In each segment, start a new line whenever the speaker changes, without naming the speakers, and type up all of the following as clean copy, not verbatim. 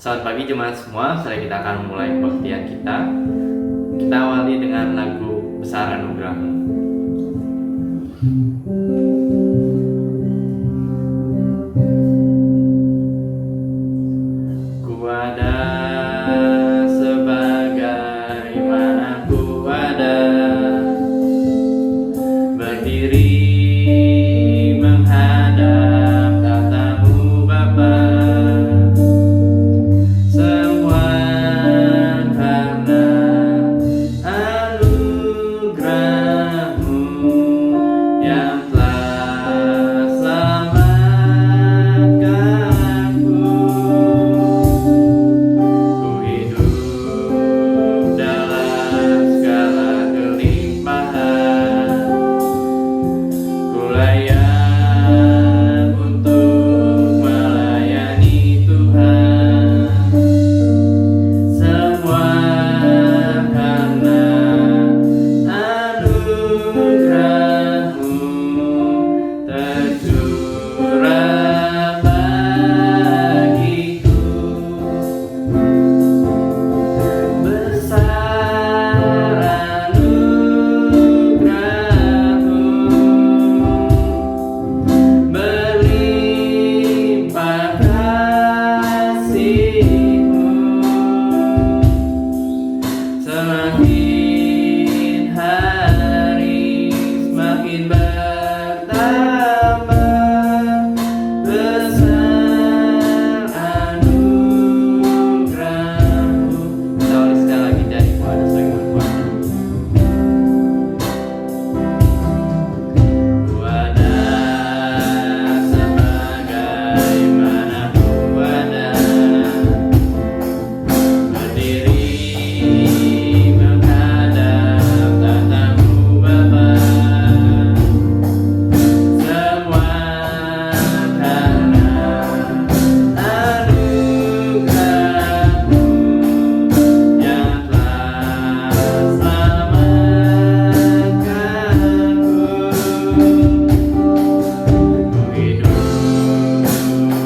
Selamat pagi jemaat semua. Setelah kita akan mulai kebaktian kita awali dengan lagu Besar Anugerahmu. Ku ada sebagaimana ku ada, berdiri menghadap tatamu Bapa. Semua karena anugerahmu yang telah selamatkan aku. Ku hidup dalam segala kelimpahan, ku layak untuk melayani Tuhan. Semua karena anugerahmu tercurah bagiku. Besar anugerahmu, berlimpah kasih-Mu. Semakin hari semakin bertambah, besar anugerahmu. Kita ulang sekali lagi dari Tuhan sebagai Tuhan. Ku ada sebagaimana ku ada, berdiri menghadap tatamu Bapa. Semua karena anugerahmu yang telah selamatkanku. Ku hidup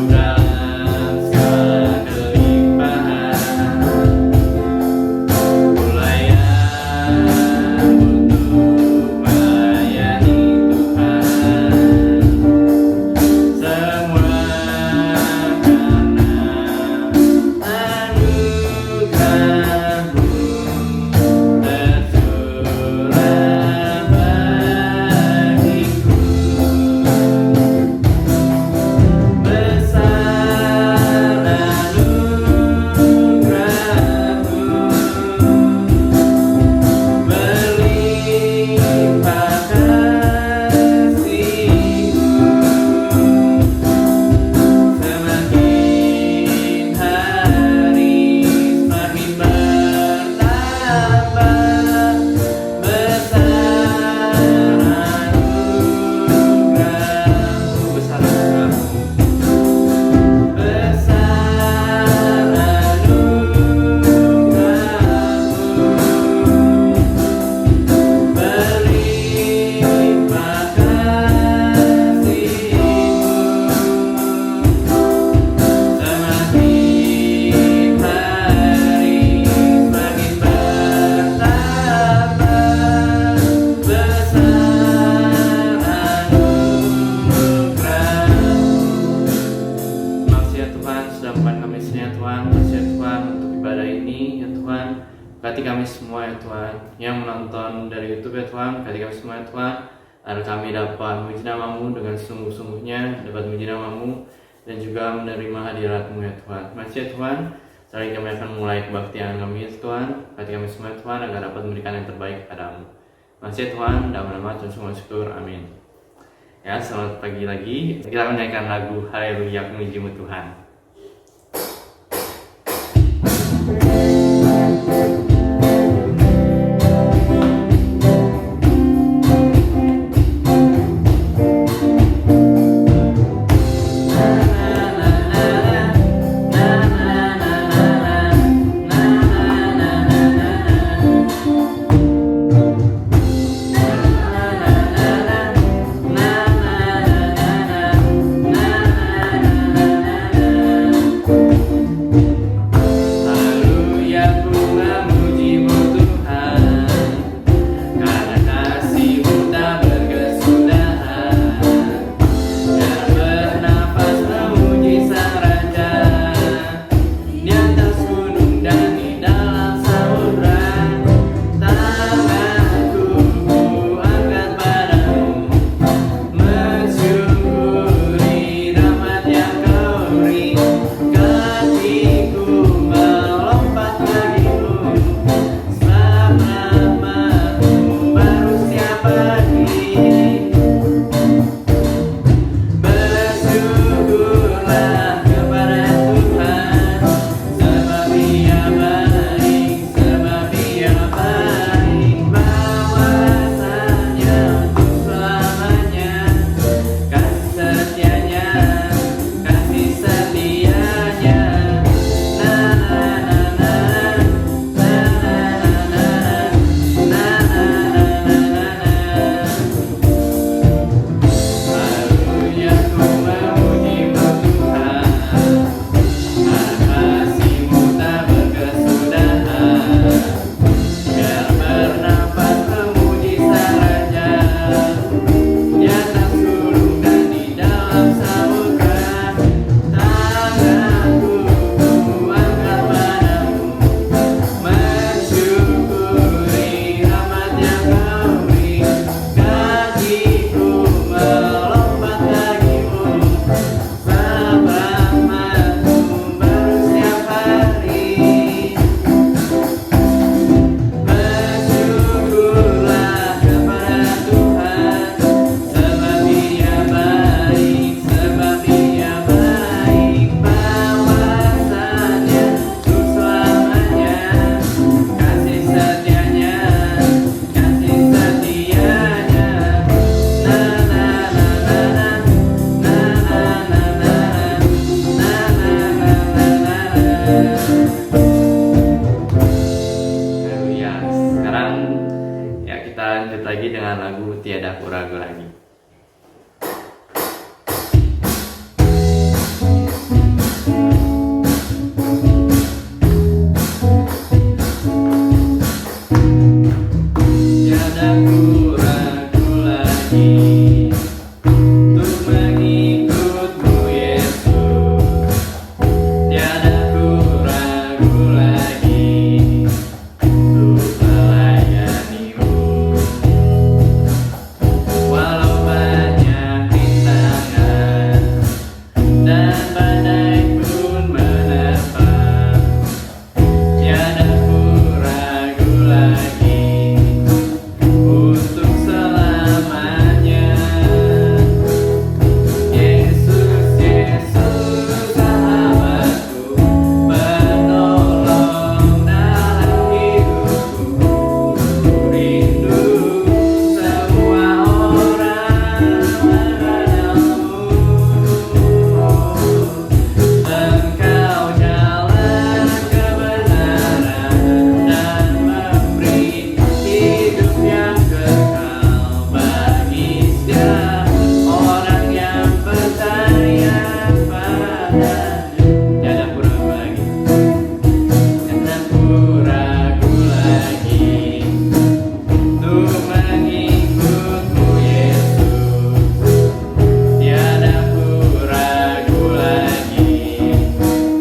dalam segala kelimpahan, ku layak untuk melayani Tuhan. Semua karena anugerahmu tercurah bagiku. Besar anugerahmu, berlimpah kasih-Mu. Semakin hari semakin bertambah, besar anugerahmu. Besar anugerahmu, besar anugerahmu, berlimpah kasih-Mu. Semakin hari semakin bertambah, besar anugerahmu. Makasih ya Tuhan sudah membuat kami sini ya Tuhan. Makasih ya Tuhan untuk ibadah ini ya Tuhan. Berkati kami semua ya Tuhan yang menonton dari YouTube ya Tuhan. Berkati kami semua ya Tuhan, agar kami dapat memuji nama-Mu dengan sungguh-sungguhnya, dapat memuji nama-Mu dan juga menerima hadirat-Mu ya Tuhan. Makasih ya Tuhan. Setelah ini kami akan mulai kebaktian kami ya Tuhan. Berkati kami semua ya Tuhan, agar dapat memberikan yang terbaik kepada-Mu. Makasih ya Tuhan, dalam nama Tuhan semua syukur, amin. Ya, selamat pagi lagi. Kita akan menyanyikan lagu Haleluya Memuji-Mu Tuhan. aku ragu lagi. Tiada ku ragu lagi untuk mengikutmu Yesus. Tiada ku ragu lagi untuk melayanimu. Walau banyak rintangan dan badai pun menerpa, tiada ku ragu lagi untuk selamanya. Yesus, Yesus sahabatku, penolong dalam hidupku. Ku rindu semua orang mengenalmu. Engkau jalan kebenaran dan memberi hidup yang kekal bagi setiap orang yang percaya padanya. Tiada ku ragu lagi, tiada ku ragu lagi untuk mengikutmu Yesus. Tiada ku ragu lagi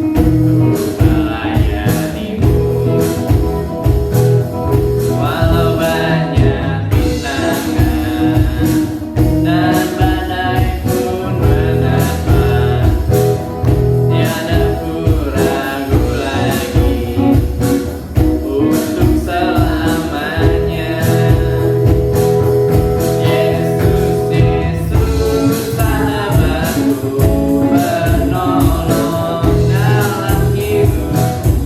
untuk melayanimu. Walau banyak rintangan dan badai pun menerpa, tiada ku ragu lagi untuk selamanya. Yesus, Yesus sahabatku, penolong dalam hidupku.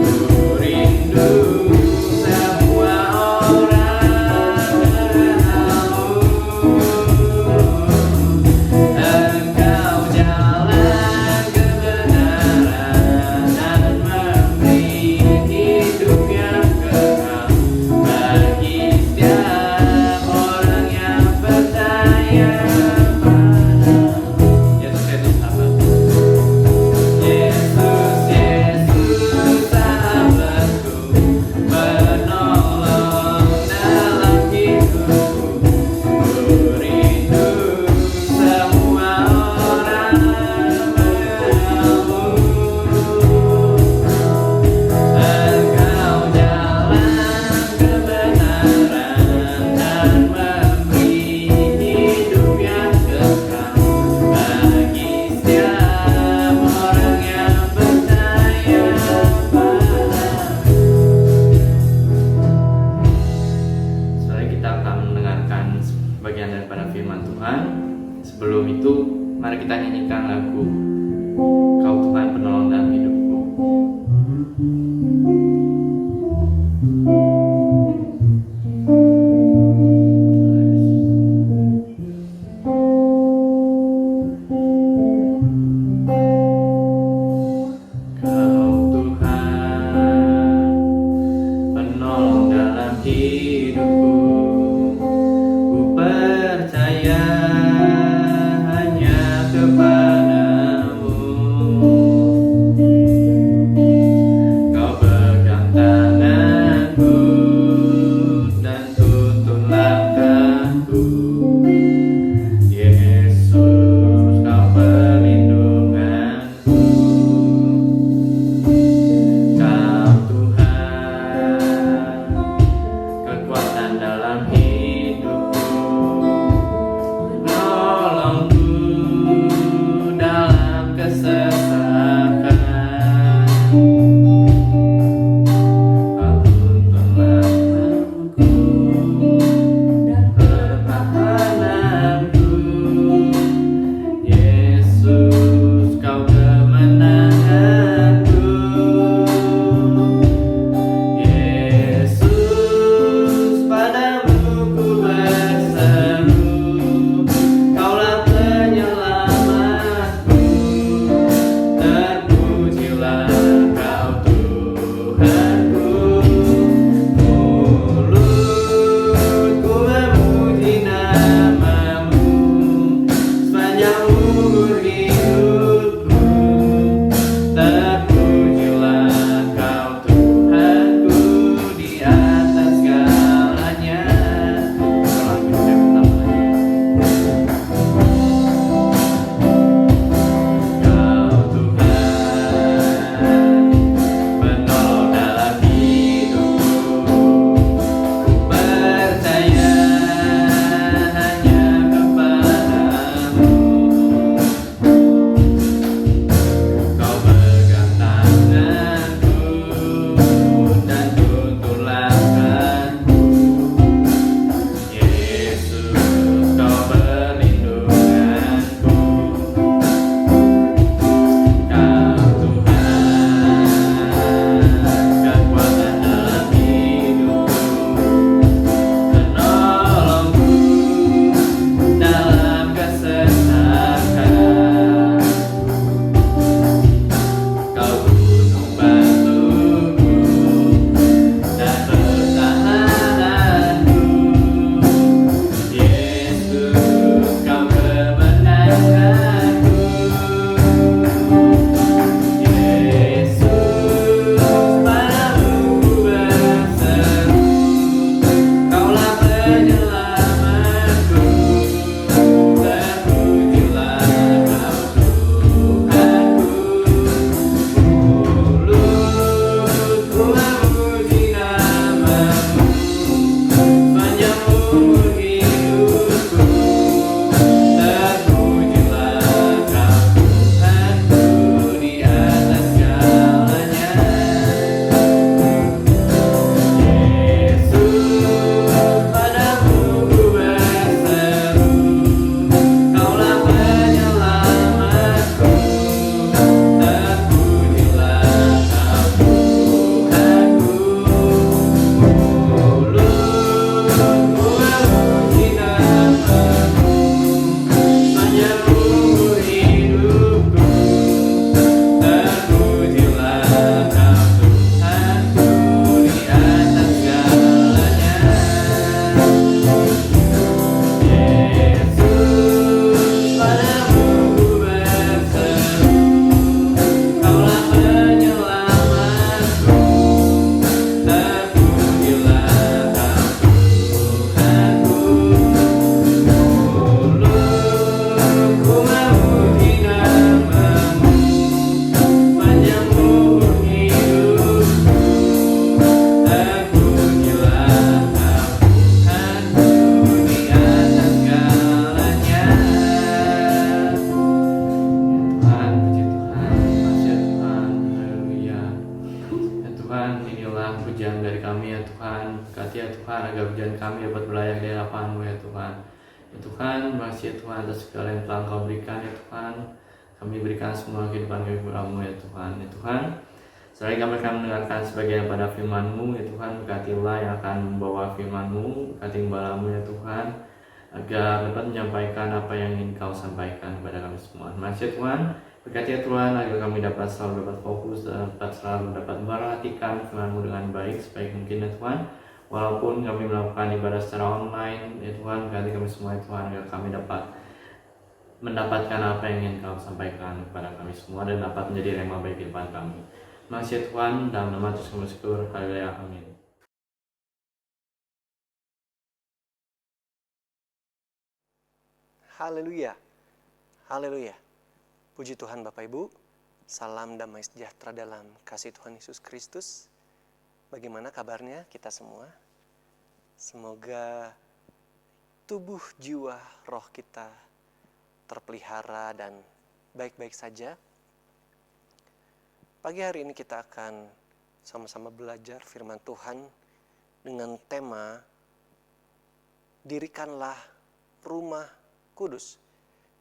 Ku rindu semua orang mengenalmu. Engkau jalan kebenaran dan memberi hidup yang kekal bagi setiap orang yang percaya padamu. Yesus, Yesus sahabatku. Yesus, Yesus sahabatku, penolong dalam hidupku. Ku rindu semua orang mengenalmu. Engkau jalan kebenaran dan memberi hidup yang kekal bagi setiap orang yang percaya padamu. Setelah kita akan mendengarkan bagian daripada firman Tuhan, sebelum itu mari kita nyanyikan lagu Kau Tuhan Penolong dalam hidupku. Kau Tuhan penolong dalam hidupku, ku percaya hanya kepadamu. kasih ya Tuhan agar hujan kami dapat berlayak di hadapan-Mu ya Tuhan. Ya Tuhan, terima kasih ya Tuhan atas segala yang telah Engkau berikan ya Tuhan. Kami berikan semua kehidupan kami kepada-Mu ya Tuhan. Ya Tuhan, selain kami akan mendengarkan sebagian pada firman-Mu ya Tuhan, berkatilah yang akan membawa firman-Mu, berkati gembala-Mu ya Tuhan, agar dapat menyampaikan apa yang ingin Kau sampaikan kepada kami semua. Terima kasih ya Tuhan. Berkati ya Tuhan agar kami selalu dapat fokus dan selalu dapat memperhatikan firman-Mu dengan baik sebaik mungkin ya Tuhan. Walaupun kami melakukan ibadah secara online ya Tuhan, berkati kami semua ya Tuhan agar kami dapat mendapatkan apa yang ingin Kau sampaikan kepada kami semua dan dapat menjadi rema bagi kehidupan kami. Terima kasih ya Tuhan, dalam nama Yesus kami bersyukur. Haleluya, amin.
Haleluya, haleluya. Puji Tuhan Bapak Ibu, salam damai sejahtera dalam kasih Tuhan Yesus Kristus. Bagaimana kabarnya kita semua? Semoga tubuh, jiwa, roh kita terpelihara dan baik-baik saja. Pagi hari ini kita akan sama-sama belajar firman Tuhan dengan tema Dirikanlah Rumah Kudus.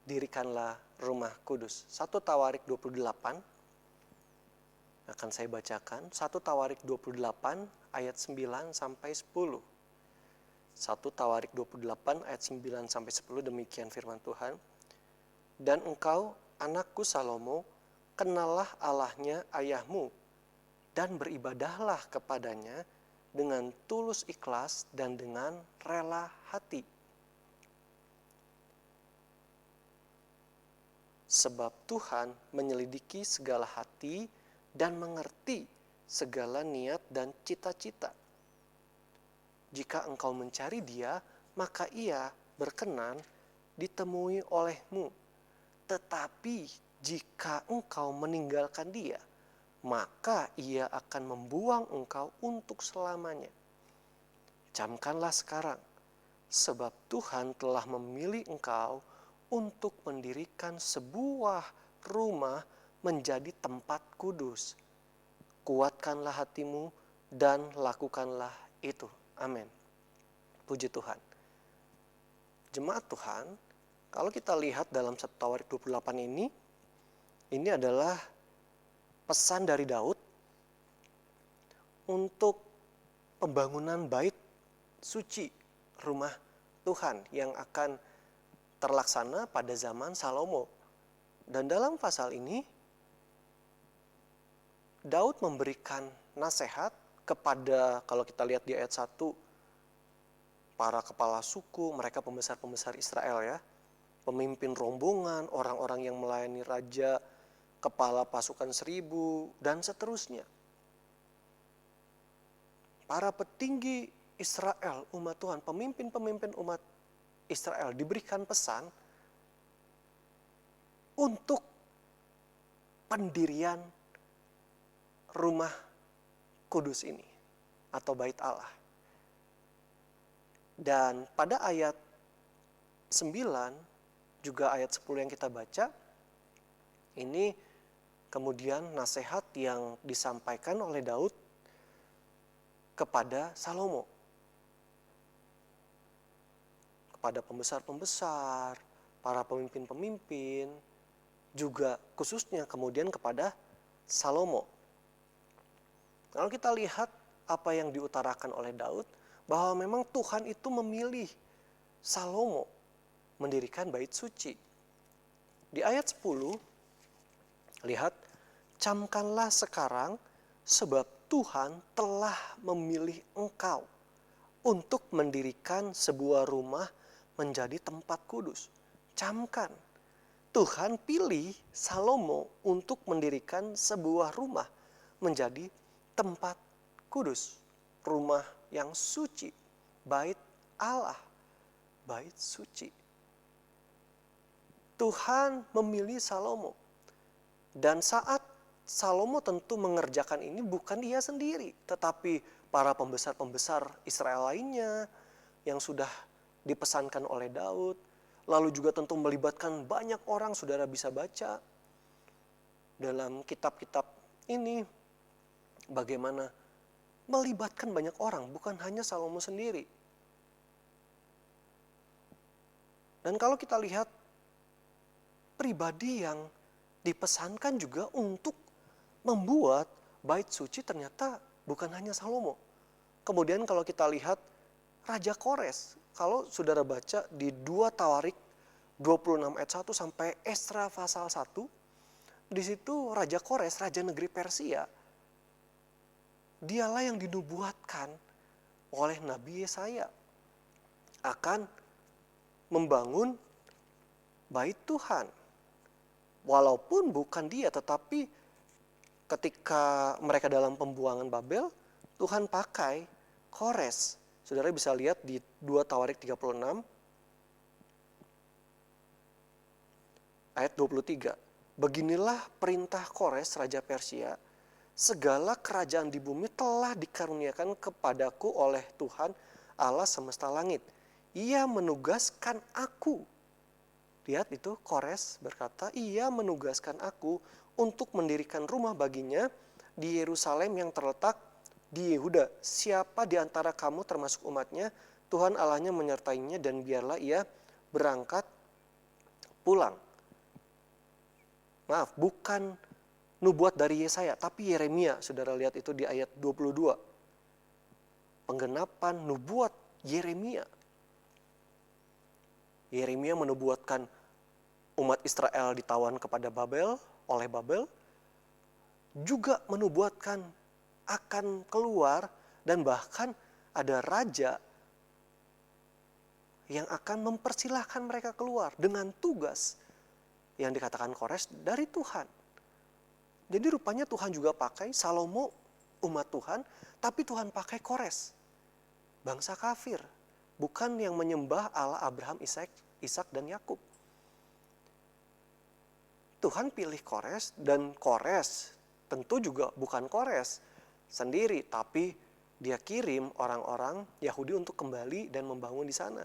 Dirikanlah Rumah Kudus. 1 Tawarik 28 akan saya bacakan. 1 Tawarik 28 ayat 9 sampai 10. 1 Tawarik 28 ayat 9 sampai 10, demikian firman Tuhan. Dan engkau, anakku Salomo, kenallah Allahnya ayahmu dan beribadahlah kepadanya dengan tulus ikhlas dan dengan rela hati. Sebab Tuhan menyelidiki segala hati dan mengerti segala niat dan cita-cita. Jika engkau mencari Dia, maka Ia berkenan ditemui olehmu. Tetapi jika engkau meninggalkan Dia, maka Ia akan membuang engkau untuk selamanya. Camkanlah sekarang, sebab Tuhan telah memilih engkau untuk mendirikan sebuah rumah menjadi tempat kudus. Kuatkanlah hatimu dan lakukanlah itu. Amin. Puji Tuhan. Jemaat Tuhan, kalau kita lihat dalam 1 Tawarik 28 ini adalah pesan dari Daud untuk pembangunan bait suci rumah Tuhan yang akan terlaksana pada zaman Salomo. Dan dalam pasal ini, Daud memberikan nasihat kepada, kalau kita lihat di ayat 1, para kepala suku, mereka pembesar-pembesar Israel ya, pemimpin rombongan, orang-orang yang melayani raja, kepala pasukan 1000, dan seterusnya. Para petinggi Israel, umat Tuhan, pemimpin-pemimpin umat Israel diberikan pesan untuk pendirian rumah kudus ini atau bait Allah. Dan pada ayat 9 juga ayat 10 yang kita baca, ini kemudian nasihat yang disampaikan oleh Daud kepada Salomo, kepada pembesar-pembesar, para pemimpin-pemimpin, juga khususnya kemudian kepada Salomo. Kalau kita lihat apa yang diutarakan oleh Daud, bahwa memang Tuhan itu memilih Salomo mendirikan bait suci. Di ayat 10, lihat, camkanlah sekarang sebab Tuhan telah memilih engkau untuk mendirikan sebuah rumah menjadi tempat kudus. Camkan. Tuhan pilih Salomo untuk mendirikan sebuah rumah menjadi tempat kudus. Rumah yang suci. Bait Allah. Bait suci. Tuhan memilih Salomo. Dan saat Salomo tentu mengerjakan ini bukan dia sendiri, tetapi para pembesar-pembesar Israel lainnya yang sudah dipesankan oleh Daud, lalu juga tentu melibatkan banyak orang. Saudara bisa baca dalam kitab-kitab ini bagaimana melibatkan banyak orang, bukan hanya Salomo sendiri. Dan kalau kita lihat pribadi yang dipesankan juga untuk membuat bait suci ternyata bukan hanya Salomo. Kemudian kalau kita lihat Raja Kores, kalau saudara baca di 2 Tawarik 26 ayat 1 sampai Esra pasal 1, di situ Raja Kores, raja negeri Persia, dialah yang dinubuatkan oleh Nabi Yesaya akan membangun bait Tuhan. Walaupun bukan dia, tetapi ketika mereka dalam pembuangan Babel, Tuhan pakai Kores. Saudara bisa lihat di 2 Tawarik 36 ayat 23. Beginilah perintah Kores, raja Persia, segala kerajaan di bumi telah dikaruniakan kepadaku oleh Tuhan Allah semesta langit. Ia menugaskan aku. Lihat itu, Kores berkata, ia menugaskan aku untuk mendirikan rumah baginya di Yerusalem yang terletak di Yehuda. Siapa di antara kamu termasuk umatnya, Tuhan Allahnya menyertainya dan biarlah ia berangkat pulang. Maaf, bukan nubuat dari Yesaya, tapi Yeremia. Saudara lihat itu di ayat 22. Penggenapan nubuat Yeremia. Yeremia menubuatkan umat Israel ditawan kepada Babel, oleh Babel, juga menubuatkan akan keluar dan bahkan ada raja yang akan mempersilahkan mereka keluar dengan tugas yang dikatakan Kores dari Tuhan. Jadi rupanya Tuhan juga pakai Salomo, umat Tuhan, tapi Tuhan pakai Kores, bangsa kafir, bukan yang menyembah Allah Abraham, Ishak dan Yakub. Tuhan pilih Kores, dan Kores tentu juga bukan Kores sendiri, tapi dia kirim orang-orang Yahudi untuk kembali dan membangun di sana.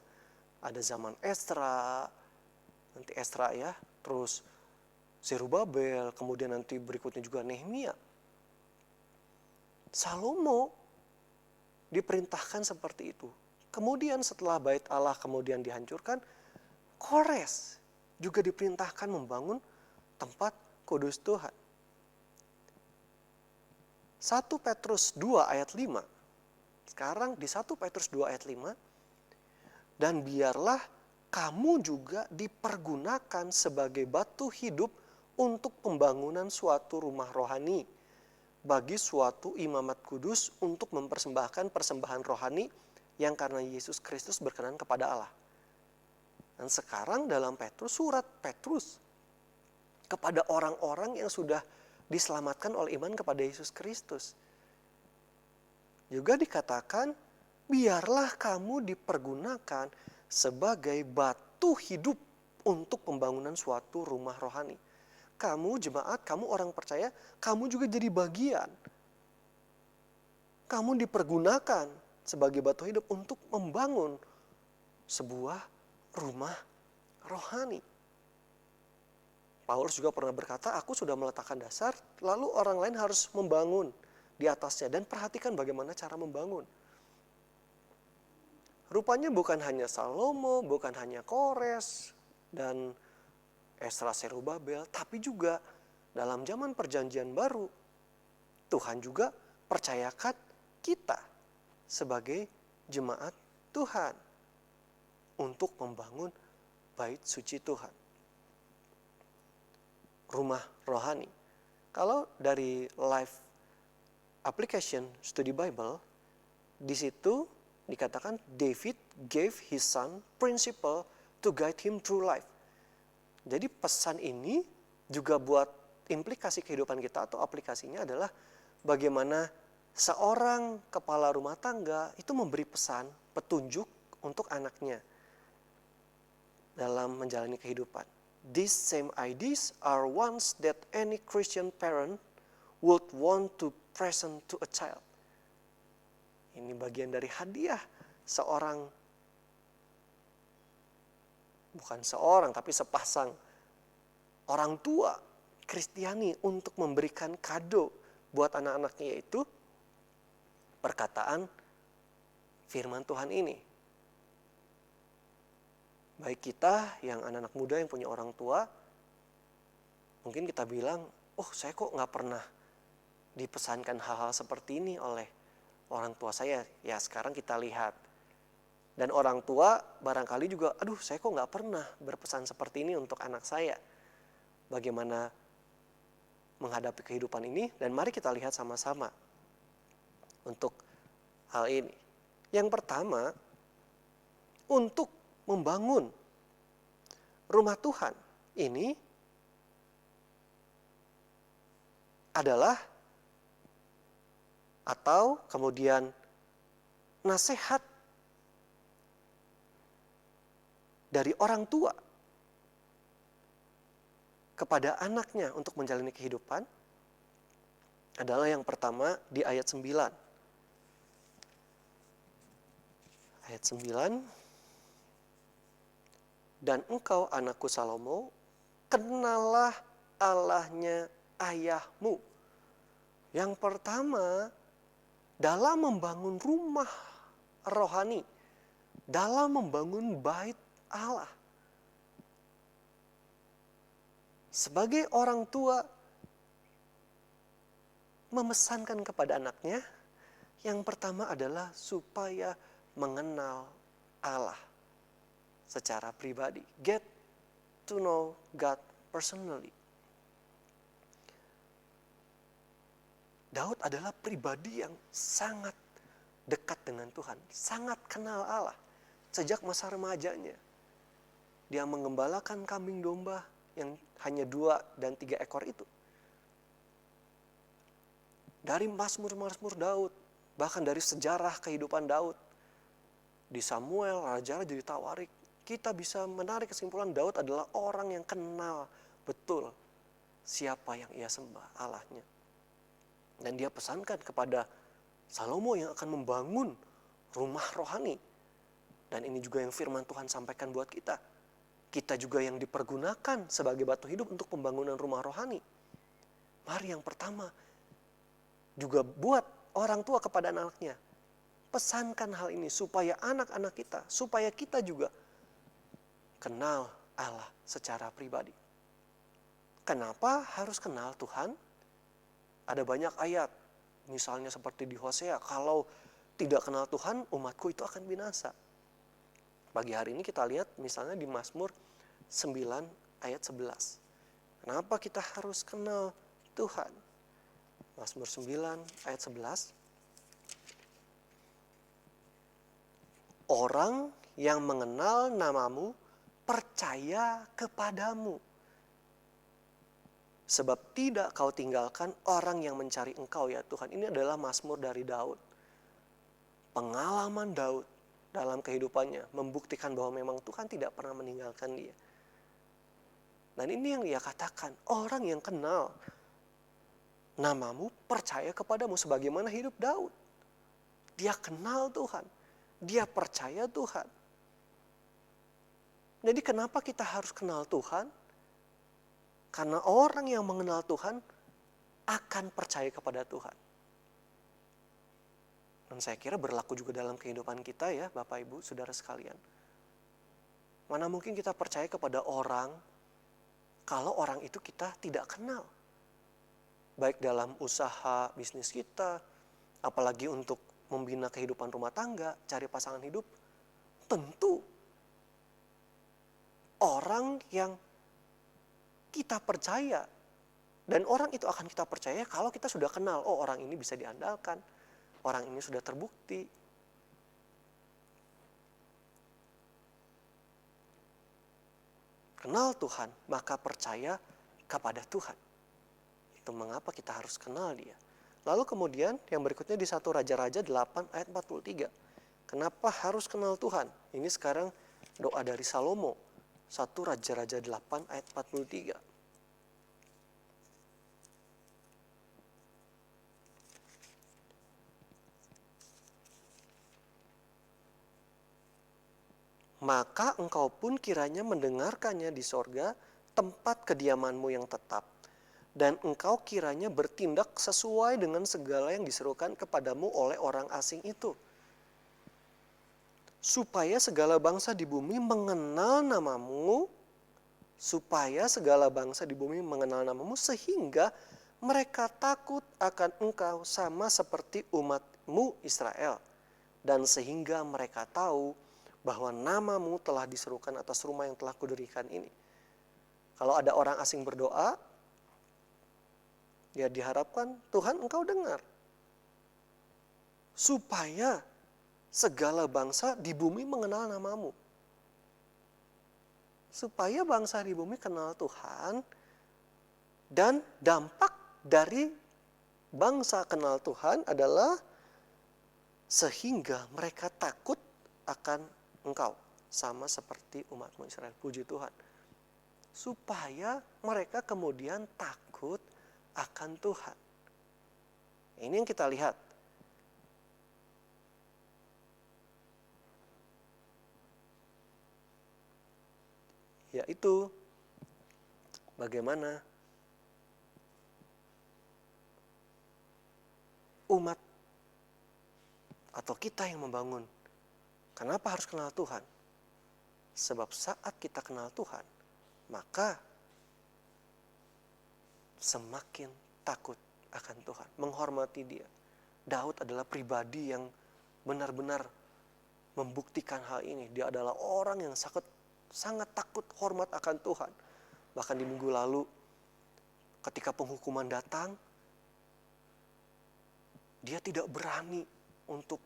Ada zaman Esra, nanti Esra ya, terus Zerubabel, kemudian nanti berikutnya juga Nehemia. Salomo diperintahkan seperti itu. Kemudian setelah bait Allah kemudian dihancurkan, Kores juga diperintahkan membangun tempat kudus Tuhan. 1 Petrus 2 ayat 5. Sekarang di 1 Petrus 2 ayat 5. Dan biarlah kamu juga dipergunakan sebagai batu hidup untuk pembangunan suatu rumah rohani, bagi suatu imamat kudus untuk mempersembahkan persembahan rohani yang karena Yesus Kristus berkenan kepada Allah. Dan sekarang dalam Petrus, surat Petrus kepada orang-orang yang sudah diselamatkan oleh iman kepada Yesus Kristus, juga dikatakan, biarlah kamu dipergunakan sebagai batu hidup untuk pembangunan suatu rumah rohani. Kamu jemaat, kamu orang percaya, kamu juga jadi bagian. Kamu dipergunakan sebagai batu hidup untuk membangun sebuah rumah rohani. Paulus juga pernah berkata, aku sudah meletakkan dasar, lalu orang lain harus membangun di atasnya. Dan perhatikan bagaimana cara membangun. Rupanya bukan hanya Salomo, bukan hanya Kores, dan Esra Zerubabel, tapi juga dalam zaman perjanjian baru, Tuhan juga percayakan kita sebagai jemaat Tuhan untuk membangun bait suci Tuhan, rumah rohani. Kalau dari Life Application Study Bible, di situ dikatakan David gave his son principle to guide him through life. Jadi pesan ini juga buat implikasi kehidupan kita atau aplikasinya adalah bagaimana seorang kepala rumah tangga itu memberi pesan, petunjuk untuk anaknya dalam menjalani kehidupan. These same ideas are ones that any Christian parent would want to present to a child. Ini bagian dari hadiah tapi sepasang orang tua Kristiani untuk memberikan kado buat anak-anaknya, yaitu perkataan firman Tuhan ini. Baik kita yang anak-anak muda yang punya orang tua, mungkin kita bilang, oh saya kok gak pernah dipesankan hal-hal seperti ini oleh orang tua saya. Ya sekarang kita lihat. Dan orang tua barangkali juga, aduh saya kok gak pernah berpesan seperti ini untuk anak saya. Bagaimana menghadapi kehidupan ini, dan mari kita lihat sama-sama untuk hal ini. Yang pertama, untuk membangun rumah Tuhan ini adalah atau kemudian nasihat dari orang tua kepada anaknya untuk menjalani kehidupan adalah yang pertama di ayat 9. Ayat 9. Dan engkau anakku Salomo, kenallah Allahnya ayahmu. Yang pertama, dalam membangun rumah rohani, dalam membangun bait Allah. Sebagai orang tua memesankan kepada anaknya, yang pertama adalah supaya mengenal Allah secara pribadi. Get to know God personally. Daud adalah pribadi yang sangat dekat dengan Tuhan, sangat kenal Allah. Sejak masa remajanya, dia mengembalakan kambing domba yang hanya 2 dan 3 ekor itu. Dari Mazmur-Mazmur Daud, bahkan dari sejarah kehidupan Daud, di Samuel, Raja-Raja, di Tawarik, kita bisa menarik kesimpulan Daud adalah orang yang kenal betul siapa yang ia sembah, Allahnya. Dan dia pesankan kepada Salomo yang akan membangun rumah rohani. Dan ini juga yang firman Tuhan sampaikan buat kita. Kita juga yang dipergunakan sebagai batu hidup untuk pembangunan rumah rohani. Mari yang pertama, juga buat orang tua kepada anaknya. Pesankan hal ini supaya anak-anak kita, supaya kita juga kenal Allah secara pribadi. Kenapa harus kenal Tuhan? Ada banyak ayat, misalnya seperti di Hosea, kalau tidak kenal Tuhan, umatku itu akan binasa. Pagi hari ini kita lihat misalnya di Mazmur 9 ayat 11. Kenapa kita harus kenal Tuhan? Mazmur 9 ayat 11. Orang yang mengenal namamu percaya kepadamu. Sebab tidak kau tinggalkan orang yang mencari engkau ya Tuhan. Ini adalah Mazmur dari Daud. Pengalaman Daud dalam kehidupannya membuktikan bahwa memang Tuhan tidak pernah meninggalkan dia. Dan ini yang dia katakan, orang yang kenal namamu percaya kepadamu, sebagaimana hidup Daud. Dia kenal Tuhan, dia percaya Tuhan. Jadi kenapa kita harus kenal Tuhan? Karena orang yang mengenal Tuhan akan percaya kepada Tuhan. Dan saya kira berlaku juga dalam kehidupan kita ya Bapak Ibu, Saudara sekalian. Mana mungkin kita percaya kepada orang kalau orang itu kita tidak kenal. Baik dalam usaha bisnis kita, apalagi untuk membina kehidupan rumah tangga, cari pasangan hidup. Tentu orang yang kita percaya, dan orang itu akan kita percaya kalau kita sudah kenal, oh orang ini bisa diandalkan. Orang ini sudah terbukti. Kenal Tuhan, maka percaya kepada Tuhan. Itu mengapa kita harus kenal dia. Lalu kemudian yang berikutnya di 1 Raja-Raja 8 ayat 43. Kenapa harus kenal Tuhan? Ini sekarang doa dari Salomo. 1 Raja-Raja 8 ayat 43. Maka engkau pun kiranya mendengarkannya di sorga, tempat kediamanmu yang tetap. dan engkau kiranya bertindak sesuai dengan segala yang diserukan kepadamu oleh orang asing itu. Supaya segala bangsa di bumi mengenal namamu, sehingga mereka takut akan engkau sama seperti umatmu Israel. Dan sehingga mereka tahu bahwa namamu telah diserukan atas rumah yang telah kudirikan ini. Kalau ada orang asing berdoa, ya diharapkan Tuhan engkau dengar. Supaya segala bangsa di bumi mengenal namamu. Supaya bangsa di bumi kenal Tuhan, dan dampak dari bangsa kenal Tuhan adalah sehingga mereka takut akan engkau. Sama seperti umatmu Israel. Puji Tuhan. Supaya mereka kemudian takut akan Tuhan. Ini yang kita lihat. Yaitu bagaimana umat atau kita yang membangun. Kenapa harus kenal Tuhan? Sebab saat kita kenal Tuhan, maka semakin takut akan Tuhan, menghormati Dia. Daud adalah pribadi yang benar-benar membuktikan hal ini. Dia adalah orang yang sangat takut, hormat akan Tuhan. Bahkan di minggu lalu, ketika penghukuman datang, dia tidak berani untuk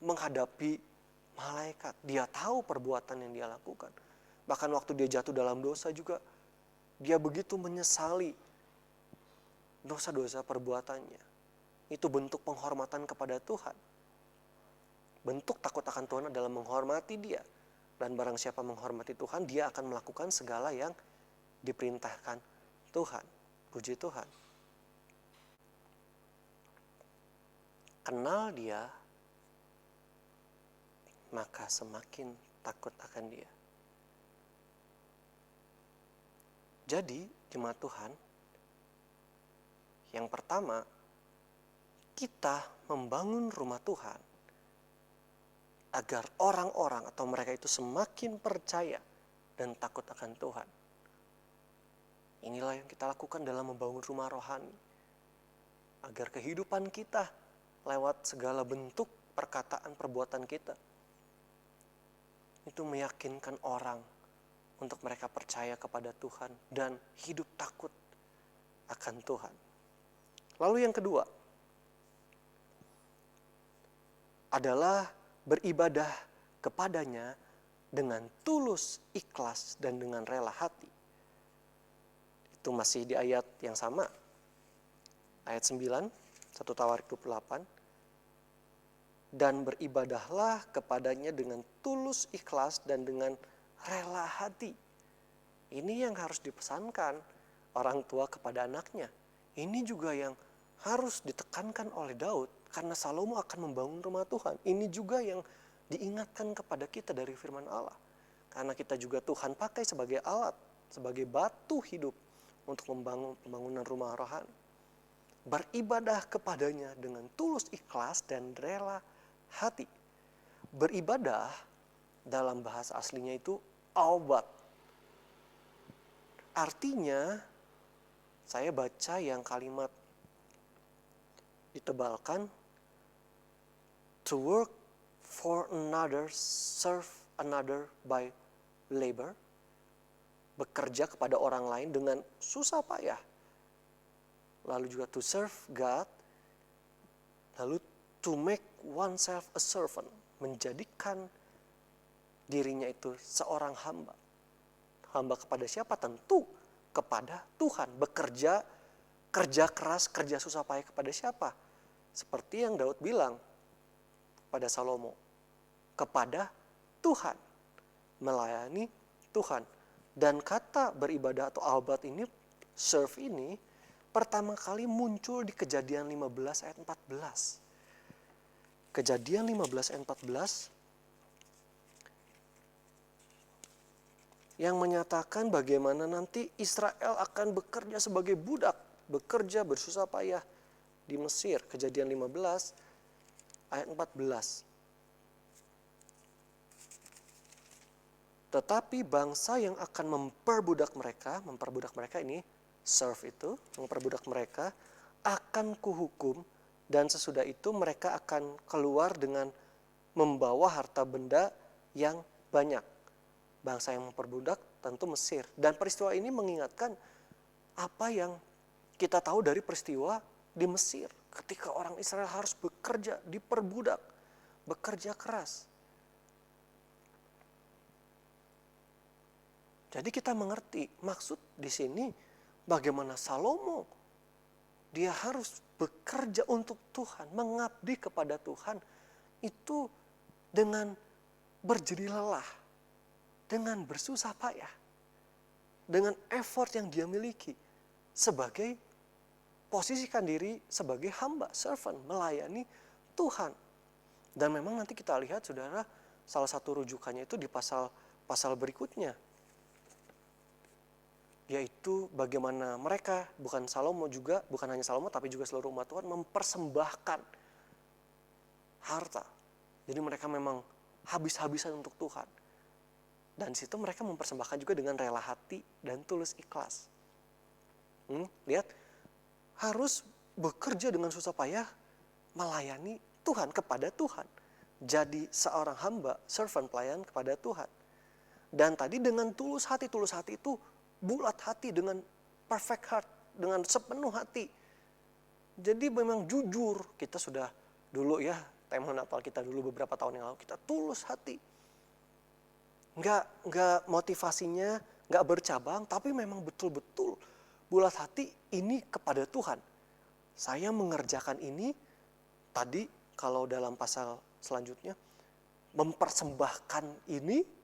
menghadapi malaikat. Dia tahu perbuatan yang dia lakukan. Bahkan waktu dia jatuh dalam dosa juga, dia begitu menyesali dosa-dosa perbuatannya. Itu bentuk penghormatan kepada Tuhan. Bentuk takut akan Tuhan adalah menghormati Dia. Dan barang siapa menghormati Tuhan, dia akan melakukan segala yang diperintahkan Tuhan. Puji Tuhan. Kenal Dia, maka semakin takut akan Dia. Jadi, jemaat Tuhan, yang pertama, kita membangun rumah Tuhan agar orang-orang atau mereka itu semakin percaya dan takut akan Tuhan. Inilah yang kita lakukan dalam membangun rumah rohani. Agar kehidupan kita lewat segala bentuk perkataan perbuatan kita itu meyakinkan orang untuk mereka percaya kepada Tuhan dan hidup takut akan Tuhan. Lalu yang kedua adalah beribadah kepadanya dengan tulus, ikhlas, dan dengan rela hati. Itu masih di ayat yang sama. Ayat 9, 1 Tawarik 28. Dan beribadahlah kepadanya dengan tulus, ikhlas, dan dengan rela hati. Ini yang harus dipesankan orang tua kepada anaknya. Ini juga yang harus ditekankan oleh Daud. Karena Salomo akan membangun rumah Tuhan. Ini juga yang diingatkan kepada kita dari firman Allah. Karena kita juga Tuhan pakai sebagai alat, sebagai batu hidup untuk membangun pembangunan rumah rohani. Beribadah kepadanya dengan tulus, ikhlas, dan rela hati. Beribadah dalam bahasa aslinya itu awbat. Artinya, saya baca yang kalimat ditebalkan, to work for another, serve another by labor. Bekerja kepada orang lain dengan susah payah. Lalu juga to serve God. Lalu to make oneself a servant. Menjadikan dirinya itu seorang hamba. Hamba kepada siapa? Tentu kepada Tuhan. Bekerja, kerja keras, kerja susah payah kepada siapa? Seperti yang Daud bilang pada Salomo, kepada Tuhan, melayani Tuhan. Dan kata beribadah atau albat ini, serve ini, pertama kali muncul di Kejadian 15 ayat 14. Kejadian 15 ayat 14, yang menyatakan bagaimana nanti Israel akan bekerja sebagai budak, bekerja bersusah payah di Mesir. Kejadian 15 ayat 14. Tetapi bangsa yang akan memperbudak mereka ini, serve itu, memperbudak mereka, akan kuhukum, dan sesudah itu mereka akan keluar dengan membawa harta benda yang banyak. Bangsa yang memperbudak tentu Mesir. Dan peristiwa ini mengingatkan apa yang kita tahu dari peristiwa di Mesir. Ketika orang Israel harus bekerja, diperbudak, bekerja keras. Jadi kita mengerti maksud di sini bagaimana Salomo dia harus bekerja untuk Tuhan, mengabdi kepada Tuhan itu dengan berjerih lelah, dengan bersusah payah, dengan effort yang dia miliki sebagai posisikan diri sebagai hamba, servant, melayani Tuhan. Dan memang nanti kita lihat saudara, salah satu rujukannya itu di pasal berikutnya. Yaitu bagaimana mereka, bukan hanya Salomo tapi juga seluruh umat Tuhan mempersembahkan harta. Jadi mereka memang habis-habisan untuk Tuhan. Dan situ mereka mempersembahkan juga dengan rela hati dan tulus ikhlas. Lihat, harus bekerja dengan susah payah melayani Tuhan, kepada Tuhan. Jadi seorang hamba, servant, pelayan kepada Tuhan. Dan tadi dengan tulus hati itu bulat hati, dengan perfect heart, dengan sepenuh hati. Jadi memang jujur, kita sudah dulu ya, tema Natal kita dulu beberapa tahun yang lalu, kita tulus hati. Enggak motivasinya, enggak bercabang, tapi memang betul-betul bulat hati ini kepada Tuhan. Saya mengerjakan ini, tadi kalau dalam pasal selanjutnya, mempersembahkan ini,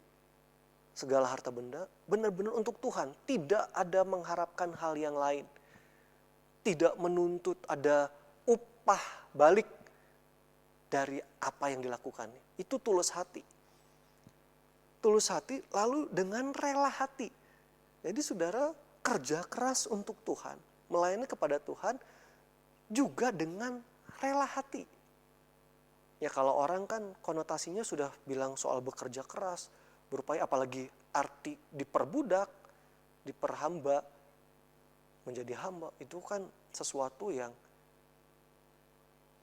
segala harta benda, benar-benar untuk Tuhan. Tidak ada mengharapkan hal yang lain. Tidak menuntut ada upah balik dari apa yang dilakukan. Itu tulus hati. Tulus hati lalu dengan rela hati. Jadi saudara kerja keras untuk Tuhan, melayani kepada Tuhan juga dengan rela hati. Ya kalau orang kan konotasinya sudah bilang soal bekerja keras, berupaya, apalagi arti diperbudak, diperhamba, menjadi hamba, itu kan sesuatu yang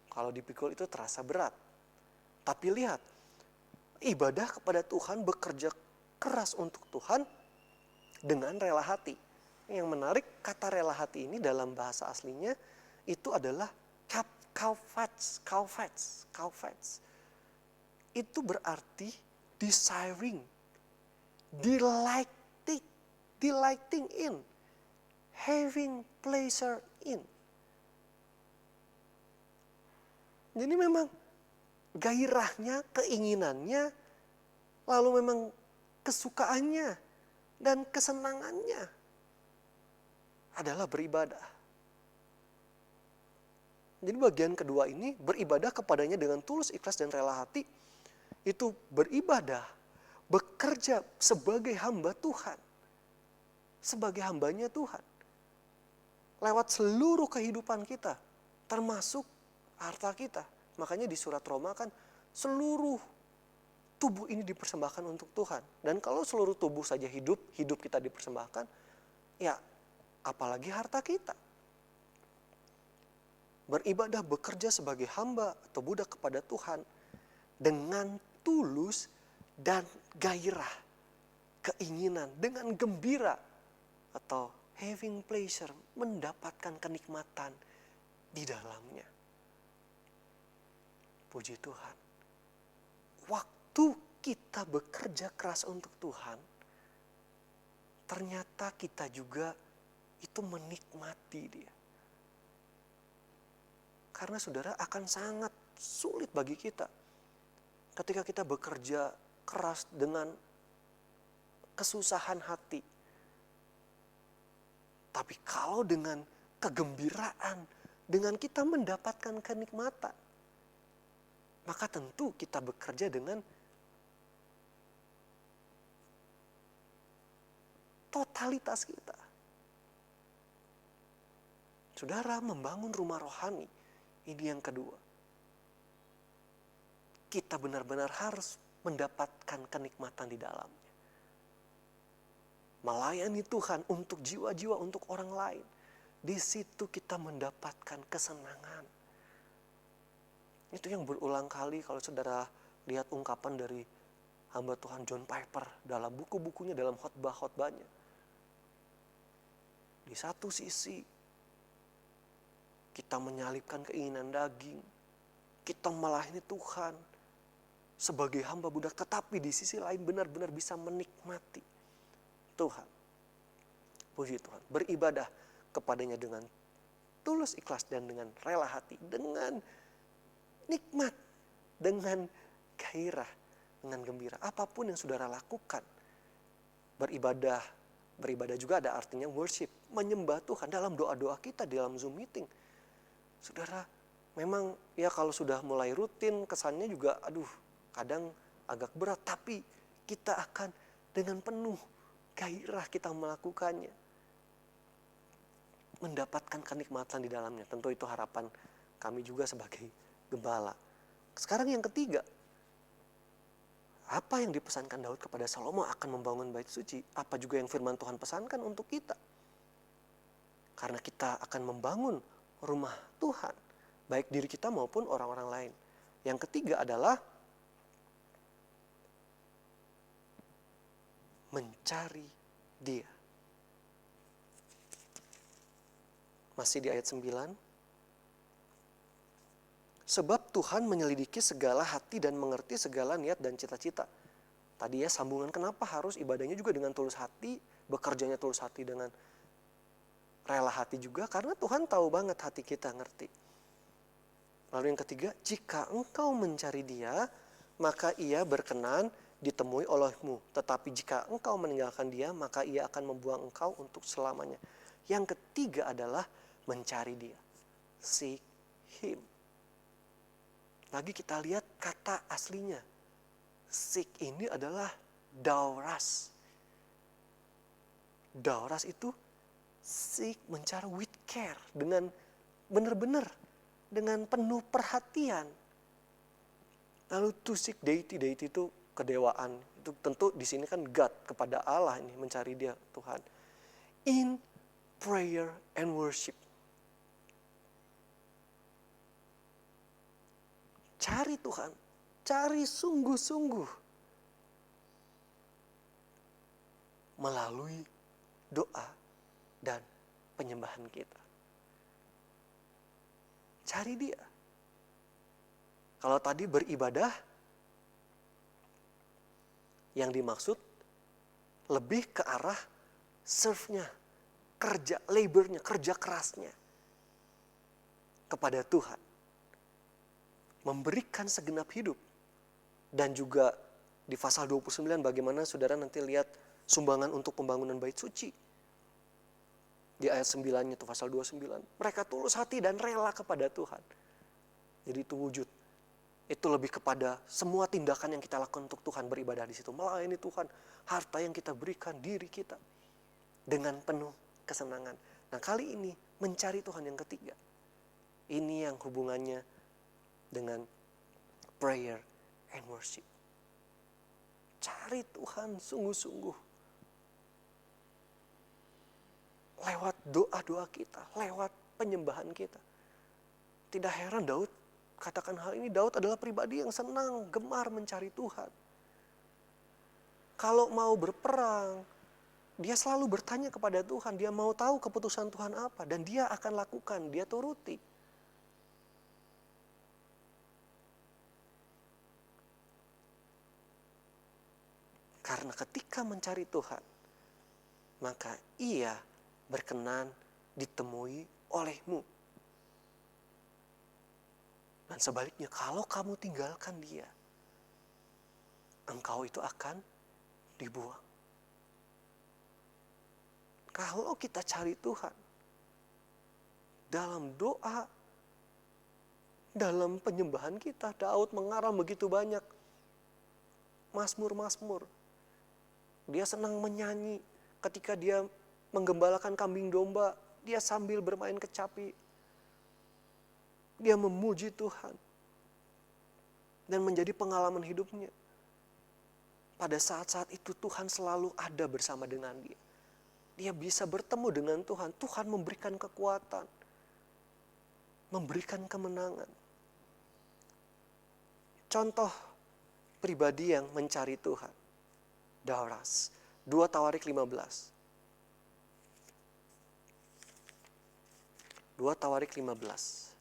kalau dipikul itu terasa berat. Tapi lihat, ibadah kepada Tuhan, bekerja keras untuk Tuhan dengan rela hati. Yang menarik, kata rela hati ini dalam bahasa aslinya itu adalah kaufats. Itu berarti desiring, delighting in, having pleasure in. Jadi memang gairahnya, keinginannya, lalu memang kesukaannya dan kesenangannya adalah beribadah. Jadi bagian kedua ini, beribadah kepadanya dengan tulus, ikhlas, dan rela hati, itu beribadah, bekerja sebagai hamba Tuhan. Sebagai hambanya Tuhan. Lewat seluruh kehidupan kita, termasuk harta kita. Makanya di surat Roma kan, seluruh tubuh ini dipersembahkan untuk Tuhan. Dan kalau seluruh tubuh saja hidup kita dipersembahkan, ya apalagi harta kita. Beribadah, bekerja sebagai hamba atau budak kepada Tuhan dengan tulus dan gairah, keinginan, dengan gembira atau having pleasure, mendapatkan kenikmatan di dalamnya. Puji Tuhan. Waktu kita bekerja keras untuk Tuhan, ternyata kita juga itu menikmati Dia. Karena saudara akan sangat sulit bagi kita ketika kita bekerja keras dengan kesusahan hati. Tapi kalau dengan kegembiraan, dengan kita mendapatkan kenikmatan, maka tentu kita bekerja dengan totalitas kita. Saudara, membangun rumah rohani, ini yang kedua. Kita benar-benar harus mendapatkan kenikmatan di dalamnya. Melayani Tuhan untuk jiwa-jiwa, untuk orang lain. Di situ kita mendapatkan kesenangan. Itu yang berulang kali kalau saudara lihat ungkapan dari hamba Tuhan John Piper dalam buku-bukunya, dalam khotbah-khotbahnya. Di satu sisi, kita menyalibkan keinginan daging. Kita melayani Tuhan sebagai hamba budak. Tetapi di sisi lain benar-benar bisa menikmati Tuhan. Puji Tuhan. Beribadah kepadanya dengan tulus ikhlas dan dengan rela hati. Dengan nikmat. Dengan gairah. Dengan gembira. Apapun yang saudara lakukan. Beribadah. Beribadah juga ada artinya worship. Menyembah Tuhan dalam doa-doa kita dalam Zoom meeting. Saudara, memang ya kalau sudah mulai rutin kesannya juga kadang agak berat. Tapi kita akan dengan penuh gairah kita melakukannya. Mendapatkan kenikmatan di dalamnya. Tentu itu harapan kami juga sebagai gembala. Sekarang yang ketiga. Apa yang dipesankan Daud kepada Salomo akan membangun bait suci? Apa juga yang firman Tuhan pesankan untuk kita? Karena kita akan membangun rumah Tuhan. Baik diri kita maupun orang-orang lain. Yang ketiga adalah mencari Dia. Masih di ayat 9. Sebab Tuhan menyelidiki segala hati dan mengerti segala niat dan cita-cita. Tadi ya sambungan kenapa harus ibadahnya juga dengan tulus hati, bekerjanya tulus hati dengan rela hati juga. Karena Tuhan tahu banget hati kita, ngerti. Lalu yang ketiga, jika engkau mencari Dia, maka Ia berkenan ditemui olehmu. Tetapi jika engkau meninggalkan Dia, maka Ia akan membuang engkau untuk selamanya. Yang ketiga adalah mencari Dia. Seek Him. Lagi kita lihat kata aslinya. Seek ini adalah dauras. Dauras itu seek, mencari with care. Dengan benar-benar. Dengan penuh perhatian. Lalu to seek deity. Deity itu kedewaan. Itu tentu di sini kan God, kepada Allah ini, mencari Dia, Tuhan. In prayer and worship. Cari Tuhan, cari sungguh-sungguh. Melalui doa dan penyembahan kita. Cari Dia. Kalau tadi beribadah, yang dimaksud lebih ke arah serve-nya, kerja, labor-nya, kerja kerasnya kepada Tuhan. Memberikan segenap hidup. Dan juga di pasal 29 bagaimana saudara nanti lihat sumbangan untuk pembangunan bait suci. Di ayat 9 itu pasal 29. Mereka tulus hati dan rela kepada Tuhan. Jadi itu wujud. Itu lebih kepada semua tindakan yang kita lakukan untuk Tuhan, beribadah di situ. Melayani Tuhan, harta yang kita berikan, diri kita. Dengan penuh kesenangan. Nah kali ini mencari Tuhan yang ketiga. Ini yang hubungannya dengan prayer and worship. Cari Tuhan sungguh-sungguh. Lewat doa-doa kita, lewat penyembahan kita. Tidak heran Daud katakan hal ini. Daud adalah pribadi yang senang, gemar mencari Tuhan. Kalau mau berperang, dia selalu bertanya kepada Tuhan. Dia mau tahu keputusan Tuhan apa. Dan dia akan lakukan, dia turuti. Karena ketika mencari Tuhan, maka Ia berkenan ditemui olehmu. Dan sebaliknya, kalau kamu tinggalkan Dia, engkau itu akan dibuang. Kalau kita cari Tuhan, dalam doa, dalam penyembahan kita, Daud mengarang begitu banyak mazmur-mazmur. Dia senang menyanyi ketika dia menggembalakan kambing domba, dia sambil bermain kecapi. Dia memuji Tuhan. Dan menjadi pengalaman hidupnya. Pada saat-saat itu Tuhan selalu ada bersama dengan dia. Dia bisa bertemu dengan Tuhan. Tuhan memberikan kekuatan. Memberikan kemenangan. Contoh pribadi yang mencari Tuhan. Dauras. 2 Tawarik 15. 2 Tawarik 15.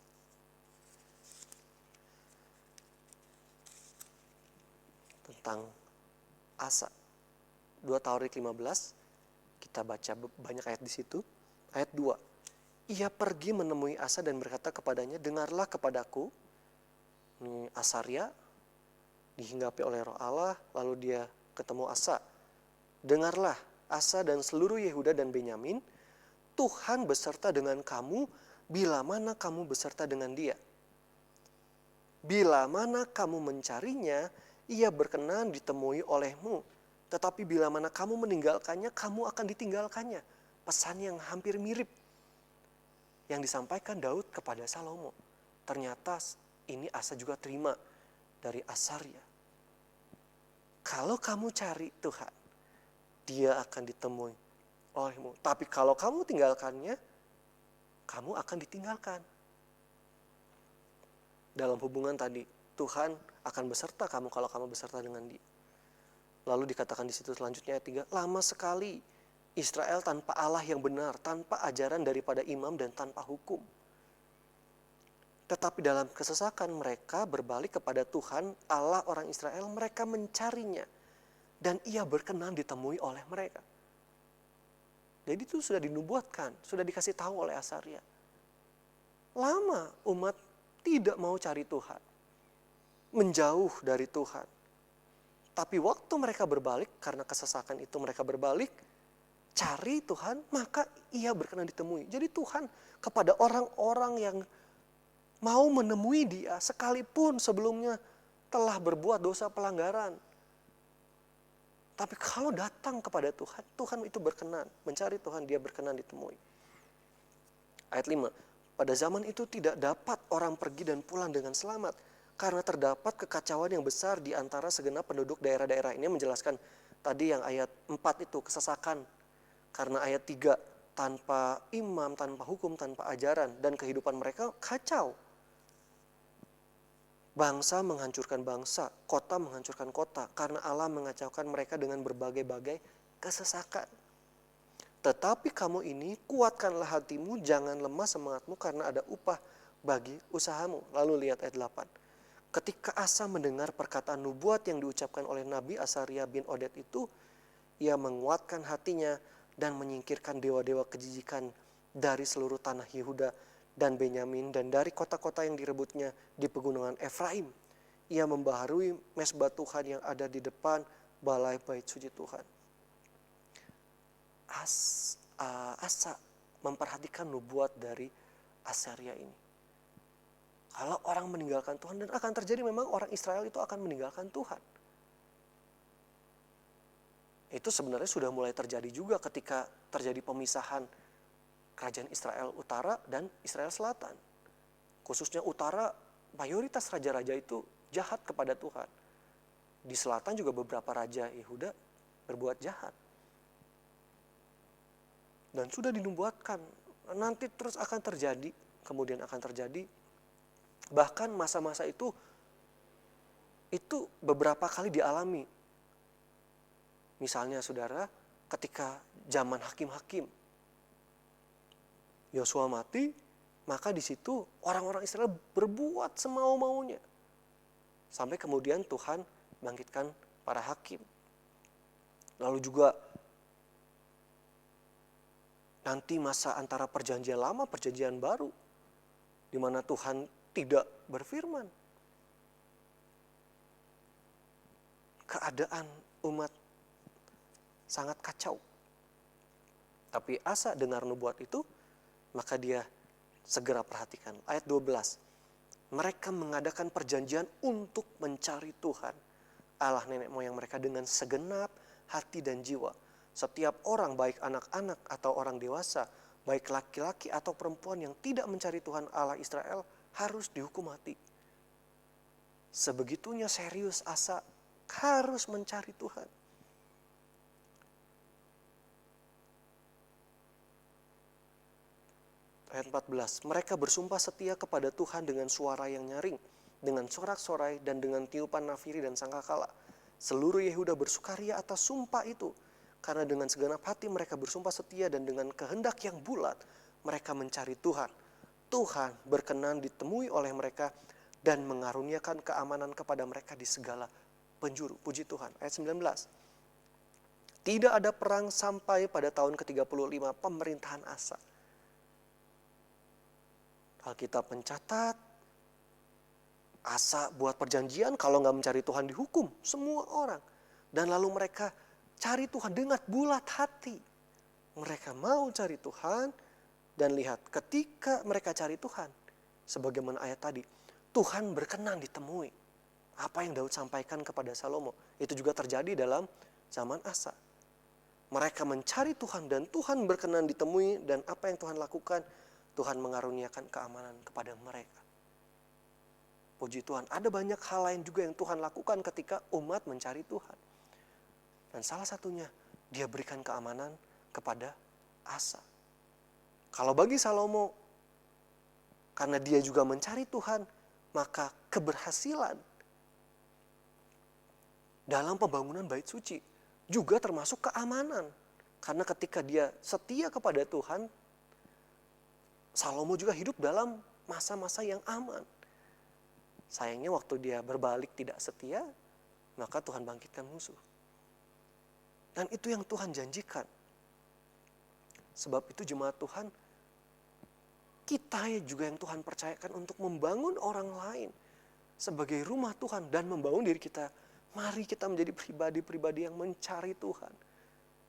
Tentang Asa. 2 Tawarik 15. Kita baca banyak ayat di situ. Ayat 2. Ia pergi menemui Asa dan berkata kepadanya, dengarlah kepadaku. Ini Asaria dihinggapi oleh Roh Allah, lalu dia ketemu Asa. Dengarlah Asa dan seluruh Yehuda dan Benyamin, Tuhan beserta dengan kamu bila mana kamu beserta dengan dia. Bila mana kamu mencarinya, ia berkenan ditemui olehmu. Tetapi bila mana kamu meninggalkannya, kamu akan ditinggalkannya. Pesan yang hampir mirip yang disampaikan Daud kepada Salomo. Ternyata ini Asa juga terima dari Asaria. Kalau kamu cari Tuhan, dia akan ditemui olehmu. Tapi kalau kamu tinggalkannya, kamu akan ditinggalkan. Dalam hubungan tadi, Tuhan akan beserta kamu kalau kamu beserta dengan dia. Lalu dikatakan di situ selanjutnya ayat 3, lama sekali Israel tanpa Allah yang benar, tanpa ajaran daripada imam dan tanpa hukum. Tetapi dalam kesesakan mereka berbalik kepada Tuhan Allah orang Israel, mereka mencarinya dan ia berkenan ditemui oleh mereka. Jadi itu sudah dinubuatkan, sudah dikasih tahu oleh Asaria. Lama umat tidak mau cari Tuhan, menjauh dari Tuhan. Tapi waktu mereka berbalik, karena kesesakan itu mereka berbalik, cari Tuhan, maka ia berkenan ditemui. Jadi Tuhan kepada orang-orang yang mau menemui dia, sekalipun sebelumnya telah berbuat dosa pelanggaran. Tapi kalau datang kepada Tuhan, Tuhan itu berkenan. Mencari Tuhan, dia berkenan ditemui. Ayat 5. Pada zaman itu tidak dapat orang pergi dan pulang dengan selamat. Karena terdapat kekacauan yang besar di antara segenap penduduk daerah-daerah. Ini menjelaskan tadi yang ayat 4 itu, kesesakan. Karena ayat 3, tanpa imam, tanpa hukum, tanpa ajaran. Dan kehidupan mereka kacau. Bangsa menghancurkan bangsa, kota menghancurkan kota. Karena Allah mengacaukan mereka dengan berbagai-bagai kesesakan. Tetapi kamu ini kuatkanlah hatimu, jangan lemah semangatmu karena ada upah bagi usahamu. Lalu lihat ayat 8. Ketika Asa mendengar perkataan nubuat yang diucapkan oleh Nabi Asaria bin Oded itu, ia menguatkan hatinya dan menyingkirkan dewa-dewa kejijikan dari seluruh tanah Yehuda dan Benyamin dan dari kota-kota yang direbutnya di pegunungan Efraim. Ia membaharui mesbah Tuhan yang ada di depan balai bait suci Tuhan. Asa memperhatikan nubuat dari Asaria ini. Kalau orang meninggalkan Tuhan, dan akan terjadi memang orang Israel itu akan meninggalkan Tuhan. Itu sebenarnya sudah mulai terjadi juga ketika terjadi pemisahan kerajaan Israel Utara dan Israel Selatan. Khususnya Utara, mayoritas raja-raja itu jahat kepada Tuhan. Di selatan juga beberapa raja Yehuda berbuat jahat. Dan sudah dinubuatkan, nanti terus akan terjadi, kemudian akan terjadi. Bahkan masa-masa itu beberapa kali dialami. Misalnya saudara, ketika zaman hakim-hakim, Yosua mati, maka di situ orang-orang Israel berbuat semau-maunya. Sampai kemudian Tuhan bangkitkan para hakim. Lalu juga nanti masa antara perjanjian lama, perjanjian baru, di mana Tuhan tidak berfirman. Keadaan umat sangat kacau. Tapi Asa dengar nubuat itu, maka dia segera perhatikan. Ayat 12. Mereka mengadakan perjanjian untuk mencari Tuhan, Allah nenek moyang mereka dengan segenap hati dan jiwa. Setiap orang, baik anak-anak atau orang dewasa, baik laki-laki atau perempuan yang tidak mencari Tuhan Allah Israel, harus dihukum mati. Sebegitunya serius Asa harus mencari Tuhan. Ayat 14, mereka bersumpah setia kepada Tuhan dengan suara yang nyaring, dengan sorak-sorai dan dengan tiupan nafiri dan sangkakala. Seluruh Yehuda bersukaria atas sumpah itu, karena dengan segenap hati mereka bersumpah setia dan dengan kehendak yang bulat mereka mencari Tuhan. Tuhan berkenan ditemui oleh mereka dan mengaruniakan keamanan kepada mereka di segala penjuru. Puji Tuhan. Ayat 19. Tidak ada perang sampai pada tahun ke-35 pemerintahan Asa. Alkitab mencatat Asa buat perjanjian, kalau nggak mencari Tuhan dihukum semua orang. Dan lalu mereka cari Tuhan dengan bulat hati. Mereka mau cari Tuhan, dan lihat ketika mereka cari Tuhan, sebagaimana ayat tadi, Tuhan berkenan ditemui. Apa yang Daud sampaikan kepada Salomo, itu juga terjadi dalam zaman Asa. Mereka mencari Tuhan dan Tuhan berkenan ditemui, dan apa yang Tuhan lakukan, Tuhan mengaruniakan keamanan kepada mereka. Puji Tuhan, ada banyak hal lain juga yang Tuhan lakukan ketika umat mencari Tuhan. Dan salah satunya, dia berikan keamanan kepada Asa. Kalau bagi Salomo, karena dia juga mencari Tuhan, maka keberhasilan dalam pembangunan bait suci juga termasuk keamanan. Karena ketika dia setia kepada Tuhan, Salomo juga hidup dalam masa-masa yang aman. Sayangnya waktu dia berbalik tidak setia, maka Tuhan bangkitkan musuh. Dan itu yang Tuhan janjikan. Sebab itu jemaat Tuhan, kita juga yang Tuhan percayakan untuk membangun orang lain sebagai rumah Tuhan dan membangun diri kita. Mari kita menjadi pribadi-pribadi yang mencari Tuhan.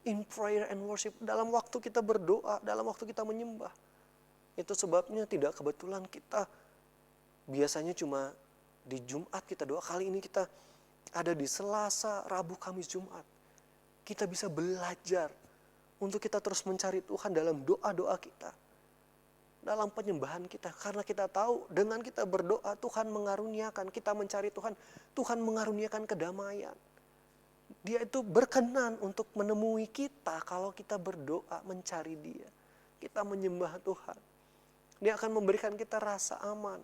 In prayer and worship, dalam waktu kita berdoa, dalam waktu kita menyembah. Itu sebabnya tidak kebetulan kita biasanya cuma di Jumat kita doa. Kali ini kita ada di Selasa, Rabu, Kamis, Jumat. Kita bisa belajar untuk kita terus mencari Tuhan dalam doa-doa kita. Dalam penyembahan kita. Karena kita tahu dengan kita berdoa Tuhan mengaruniakan. Kita mencari Tuhan, Tuhan mengaruniakan kedamaian. Dia itu berkenan untuk menemui kita kalau kita berdoa mencari Dia. Kita menyembah Tuhan. Dia akan memberikan kita rasa aman.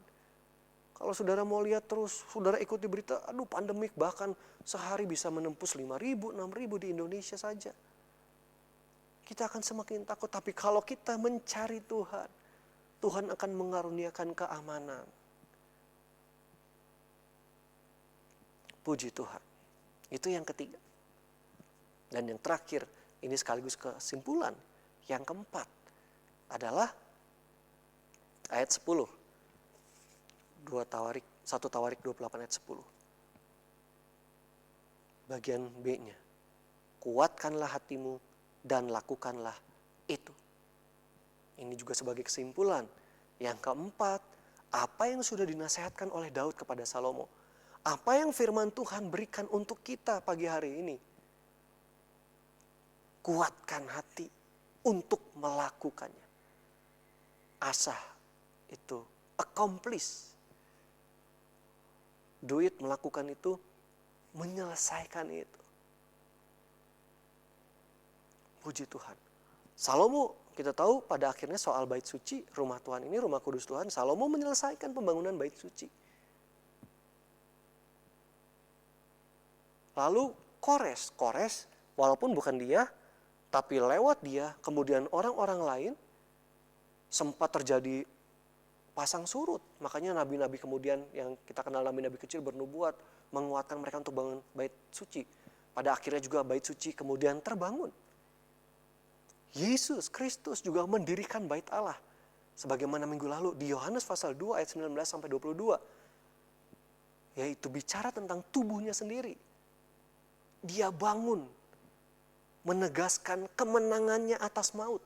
Kalau saudara mau lihat terus, saudara ikuti berita, aduh pandemik bahkan sehari bisa menembus 5.000, 6.000 di Indonesia saja. Kita akan semakin takut, tapi kalau kita mencari Tuhan, Tuhan akan mengaruniakan keamanan. Puji Tuhan. Itu yang ketiga. Dan yang terakhir, ini sekaligus kesimpulan. Yang keempat adalah ayat 10. 1 Tawarik 28 ayat 10. Bagian B-nya. Kuatkanlah hatimu dan lakukanlah itu. Ini juga sebagai kesimpulan. Yang keempat, apa yang sudah dinasehatkan oleh Daud kepada Salomo. Apa yang firman Tuhan berikan untuk kita pagi hari ini. Kuatkan hati untuk melakukannya. Asa itu accomplish. Duit melakukan itu, menyelesaikan itu. Puji Tuhan. Salomo kita tahu pada akhirnya soal bait suci, rumah Tuhan ini, rumah kudus Tuhan, Salomo menyelesaikan pembangunan bait suci. Lalu Kores walaupun bukan dia, tapi lewat dia, kemudian orang-orang lain sempat terjadi pasang surut. Makanya nabi-nabi kemudian yang kita kenal nabi-nabi kecil bernubuat menguatkan mereka untuk bangun bait suci. Pada akhirnya juga bait suci kemudian terbangun. Yesus Kristus juga mendirikan bait Allah. Sebagaimana minggu lalu di Yohanes pasal 2 ayat 19 sampai 22. Yaitu bicara tentang tubuhnya sendiri. Dia bangun menegaskan kemenangannya atas maut.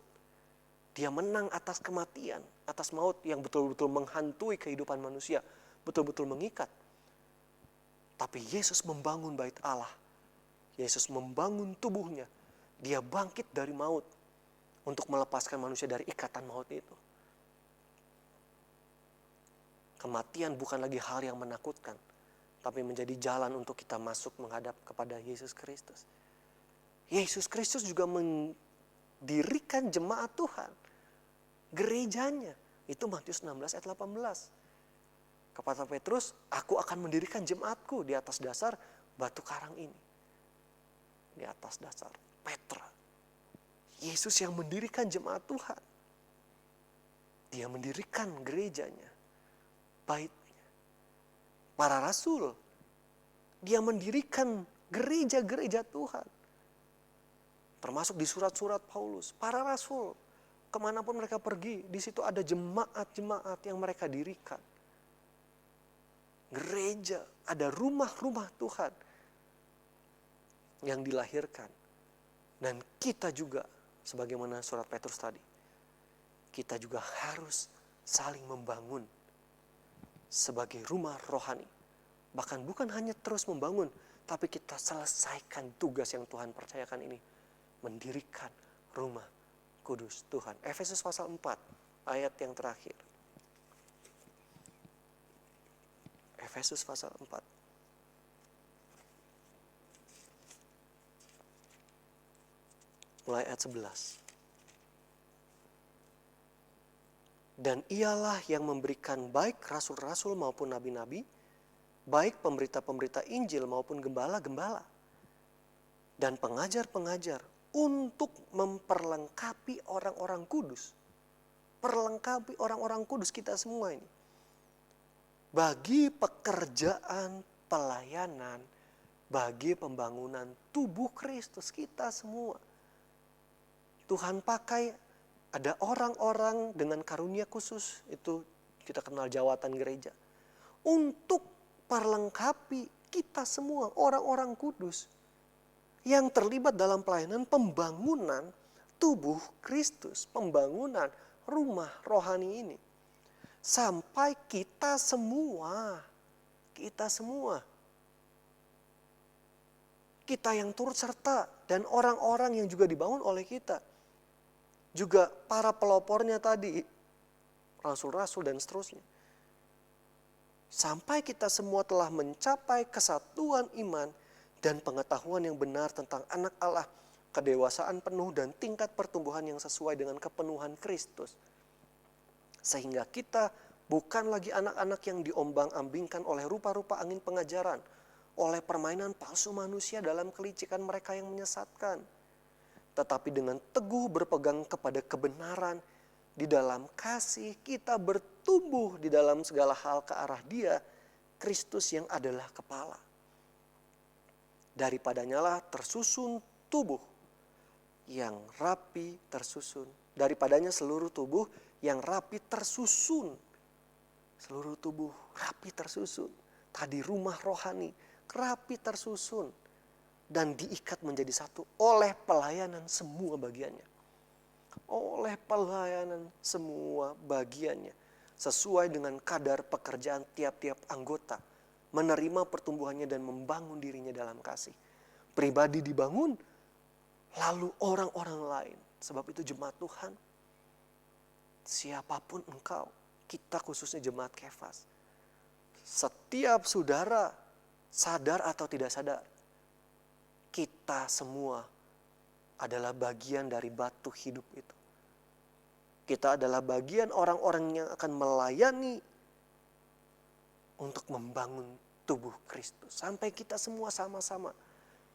Dia menang atas kematian, atas maut yang betul-betul menghantui kehidupan manusia, betul-betul mengikat. Tapi Yesus membangun bait Allah. Yesus membangun tubuhnya Dia bangkit dari maut untuk melepaskan manusia dari ikatan maut itu. Kematian bukan lagi hal yang menakutkan, tapi menjadi jalan untuk kita masuk menghadap kepada Yesus Kristus. Yesus Kristus juga mendirikan jemaat Tuhan, gerejanya. Itu Matius 16 ayat 18. Kata Petrus, aku akan mendirikan jemaatku di atas dasar batu karang ini. Di atas dasar Petra. Yesus yang mendirikan jemaat Tuhan. Dia mendirikan gerejanya, baitnya. Para rasul, dia mendirikan gereja-gereja Tuhan. Termasuk di surat-surat Paulus, para rasul, kemanapun mereka pergi, di situ ada jemaat-jemaat yang mereka dirikan. Gereja, ada rumah-rumah Tuhan yang dilahirkan. Dan kita juga, sebagaimana surat Petrus tadi, kita juga harus saling membangun sebagai rumah rohani. Bahkan bukan hanya terus membangun, tapi kita selesaikan tugas yang Tuhan percayakan ini. Mendirikan rumah kudus Tuhan. Efesus pasal 4 ayat yang terakhir. Efesus pasal 4. Mulai ayat 11. Dan ialah yang memberikan baik rasul-rasul maupun nabi-nabi, baik pemberita-pemberita Injil maupun gembala-gembala, dan pengajar-pengajar untuk memperlengkapi orang-orang kudus. Perlengkapi orang-orang kudus kita semua ini. Bagi pekerjaan pelayanan, bagi pembangunan tubuh Kristus kita semua. Tuhan pakai ada orang-orang dengan karunia khusus, itu kita kenal jawatan gereja. Untuk perlengkapi kita semua, orang-orang kudus. Yang terlibat dalam pelayanan pembangunan tubuh Kristus. Pembangunan rumah rohani ini. Sampai kita semua, kita yang turut serta dan orang-orang yang juga dibangun oleh kita. Juga para pelopornya tadi, rasul-rasul dan seterusnya. Sampai kita semua telah mencapai kesatuan iman dan pengetahuan yang benar tentang anak Allah, kedewasaan penuh dan tingkat pertumbuhan yang sesuai dengan kepenuhan Kristus. Sehingga kita bukan lagi anak-anak yang diombang-ambingkan oleh rupa-rupa angin pengajaran, oleh permainan palsu manusia dalam kelicikan mereka yang menyesatkan. Tetapi dengan teguh berpegang kepada kebenaran, di dalam kasih kita bertumbuh di dalam segala hal ke arah Dia, Kristus yang adalah kepala. Daripadanya lah tersusun tubuh yang rapi tersusun. Daripadanya seluruh tubuh yang rapi tersusun. Seluruh tubuh rapi tersusun. Tadi rumah rohani rapi tersusun. Dan diikat menjadi satu oleh pelayanan semua bagiannya. Oleh pelayanan semua bagiannya. Sesuai dengan kadar pekerjaan tiap-tiap anggota. Menerima pertumbuhannya dan membangun dirinya dalam kasih. Pribadi dibangun, lalu orang-orang lain. Sebab itu jemaat Tuhan, siapapun engkau, kita khususnya jemaat Kefas. Setiap saudara, sadar atau tidak sadar, kita semua adalah bagian dari batu hidup itu. Kita adalah bagian orang-orang yang akan melayani untuk membangun tubuh Kristus. Sampai kita semua sama-sama